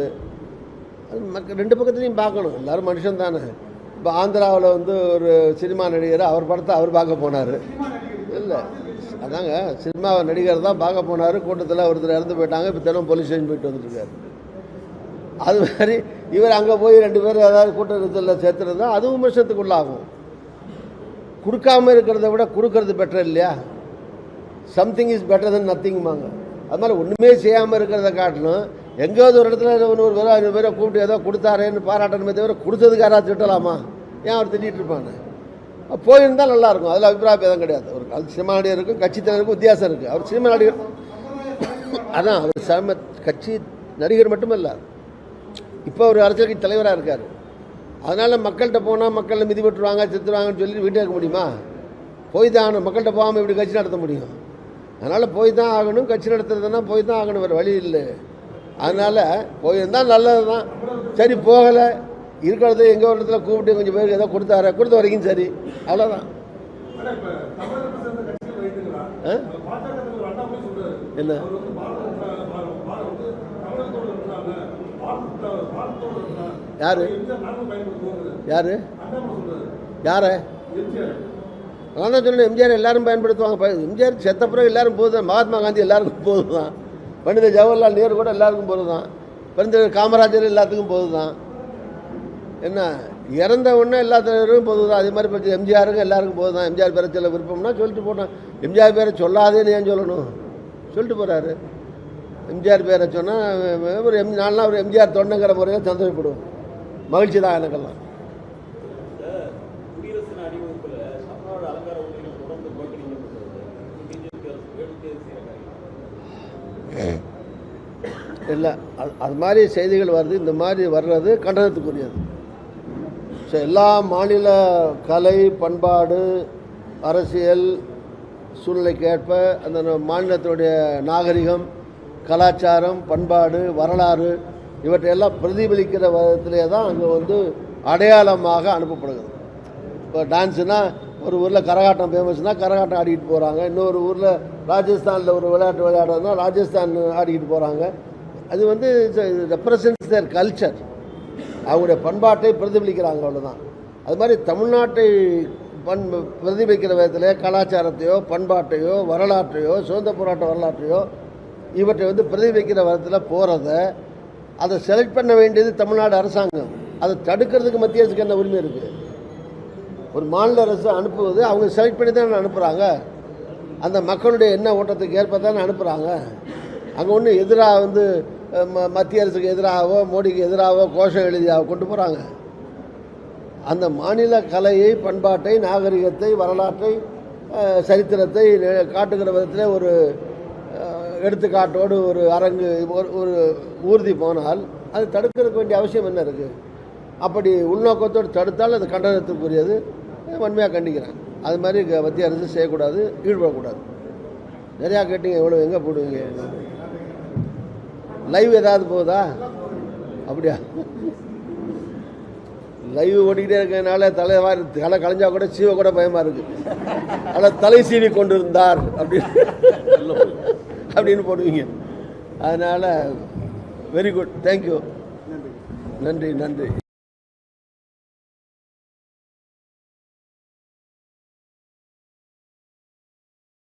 ரெண்டு பக்கத்துலையும் பார்க்கணும். எல்லோரும் மனுஷன் தானே. இப்போ ஆந்திராவில் வந்து ஒரு சினிமா நடிகர் அவர் படத்தை அவர் பார்க்க போனார். இல்லை, அதாங்க சினிமா நடிகர் தான் பார்க்க போனார். கூட்டத்தில் ஒருத்தர் இறந்து போயிட்டாங்க. இப்போ தினம் போலீஸ் ஸ்டேஷன் போயிட்டு வந்துட்டுருக்காரு. அது மாதிரி இவர் அங்கே போய் 2 பேர் ஏதாவது கூட்டத்தில் சேர்த்துருந்தா அதுவும் விமர்சனத்துக்குள்ளாகும். கொடுக்காமல் இருக்கிறத விட கொடுக்கறது பெட்டர் இல்லையா? சம்திங் இஸ் பெட்டர் தென் நத்திங்மாங்க. அது மாதிரி ஒன்றுமே செய்யாமல் இருக்கிறத காட்டணும். எங்கேயாவது ஒரு இடத்துல 100 பேரோ 500 பேரை கூப்பிட்டு ஏதோ கொடுத்தாரேன்னு பாராட்டணுமே தவிர கொடுத்ததுக்கு யாராவது திட்டலாமா? ஏன் அவர் திட்டிகிட்டு இருப்பாங்க? போயிருந்தால் நல்லாயிருக்கும். அதில் அபிப்பிராய பேதம் கிடையாது. ஒரு சினிமா நடிகருக்கும் கட்சி தலைவருக்கும் வித்தியாசம் இருக்குது. அவர் சினிமா நடிகர் அதான், அவர் கட்சி நடிகர் மட்டுமல்ல, இப்போ ஒரு அரசியல் கட்சி தலைவராக இருக்கார். அதனால் மக்கள்கிட்ட போனால் மக்கள் மிதிபட்டுருவாங்க, செத்துருவாங்கன்னு சொல்லி வீட்டில் இருக்க முடியுமா? போய் தான் ஆகணும். மக்கள்கிட்ட போகாமல் இப்படி கட்சி நடத்த முடியும்? அதனால் போய் தான் ஆகணும். கட்சி நடத்துறதுன்னா போய் தான் ஆகணும், வேறு வழி இல்லை. அதனால் போயிருந்தால் நல்லது தான். சரி, போகலை, இருக்கிறது எங்கே ஒரு இடத்துல கூப்பிட்டு கொஞ்சம் பேருக்கு ஏதோ கொடுத்த வரைக்கும் சரி, அவ்வளோதான். என்ன யாரு நான் தான் சொன்னேன், எம்ஜிஆர் எல்லாரும் பயன்படுத்துவாங்க. எம்ஜிஆர் செத்த பிறகு எல்லாரும் போகுது தான். மகாத்மா காந்தி எல்லாருக்கும் போது தான். பண்டித ஜவஹர்லால் நேரு கூட எல்லாருக்கும் போது தான். பண்டிதர் காமராஜர் எல்லாத்துக்கும் போது தான். என்ன, இறந்த உடனே எல்லா தலைவருக்கும் போது தான். அதே மாதிரி பற்றி எம்ஜிஆருக்கும் எல்லாருக்கும் போது தான். எம்ஜிஆர் பேரை சொல்ல விருப்பம்னா சொல்லிட்டு போட்டோம். எம்ஜிஆர் பேரை சொல்லாதேன்னு ஏன் சொல்லணும்? சொல்லிட்டு போகிறாரு. எம்ஜிஆர் பேரை சொன்னால் ஒரு நான்லாம் ஒரு எம்ஜிஆர் தொண்டங்கிற முறையில் சந்தோஷப்படுவோம். மகிழ்ச்சி தான் எனக்கெல்லாம். இல்லை, அது மாதிரி செய்திகள் வருது. இந்த மாதிரி வர்றது கண்டனத்துக்குரியது. ஸோ எல்லா மாநில கலை, பண்பாடு, அரசியல் சூழ்நிலைக்கு ஏற்ப அந்த மாநிலத்தினுடைய நாகரிகம், கலாச்சாரம், பண்பாடு, வரலாறு இவற்றையெல்லாம் பிரதிபலிக்கிற விதத்திலே தான் அங்கே வந்து அடையாளமாக அனுப்பப்படுகிறது. இப்போ டான்ஸுனால் ஒரு ஊரில் கரகாட்டம் ஃபேமஸ்னால் கரகாட்டம் ஆடிக்கிட்டு போகிறாங்க, இன்னொரு ஊரில் ராஜஸ்தானில் ஒரு விளையாட்டு விளையாடுறதுனா ராஜஸ்தான் ஆடிக்கிட்டு போகிறாங்க. அது வந்து ரெப்ரசன்ட்ஸ் தேர் கல்ச்சர், அவங்களுடைய பண்பாட்டை பிரதிபலிக்கிறாங்க, அவ்வளோதான். அது மாதிரி தமிழ்நாட்டை பிரதிபலிக்கிற விதத்தில் கலாச்சாரத்தையோ பண்பாட்டையோ வரலாற்றையோ சுதந்திர போராட்ட வரலாற்றையோ இவற்றை வந்து பிரதிபலிக்கிற விதத்தில் போகிறத அதை செலக்ட் பண்ண வேண்டியது தமிழ்நாடு அரசாங்கம். அதை தடுக்கிறதுக்கு மத்திய அரசுக்கு என்ன உரிமை இருக்குது? ஒரு மாநில அரசு அனுப்புவது அவங்க செலக்ட் பண்ணி தானே அனுப்புகிறாங்க, அந்த மக்களுடைய எண்ண ஓட்டத்துக்கு ஏற்ப தானே அனுப்புகிறாங்க. அங்கே ஒன்று எதிராக வந்து மத்திய அரசுக்கு எதிராகவோ மோடிக்கு எதிராகவோ கோஷம் எழுதியாக கொண்டு போகிறாங்க. அந்த மாநில கலையை பண்பாட்டை நாகரிகத்தை வரலாற்றை சரித்திரத்தை காட்டுகிற விதத்தில் ஒரு எடுத்துக்காட்டோடு ஒரு அரங்கு ஒரு ஊர்தி போனால் அது தடுக்கிறதுக்கு வேண்டிய அவசியம் என்ன இருக்குது? அப்படி உள்நோக்கத்தோடு தடுத்தால் அது கண்டனத்துக்குரியது, வன்மையாக கண்டிக்கிறேன். அது மாதிரி மத்திய அரசு செய்யக்கூடாது, ஈடுபடக்கூடாது. நிறையா கேட்டீங்க, எவ்வளோ எங்கே போடுவீங்க? லைவ் ஏதாவது போகுதா? அப்படியா? லைவ் ஓடிக்கிட்டே இருக்கிறதுனால தலை கலைஞ்சா கூட சீவ கூட பயமாக இருக்குது. அதில் தலை சீவி கொண்டு இருந்தார் அப்படின்னு போடுவீங்க. அதனால் வெரி குட், தேங்க்யூ, நன்றி நன்றி.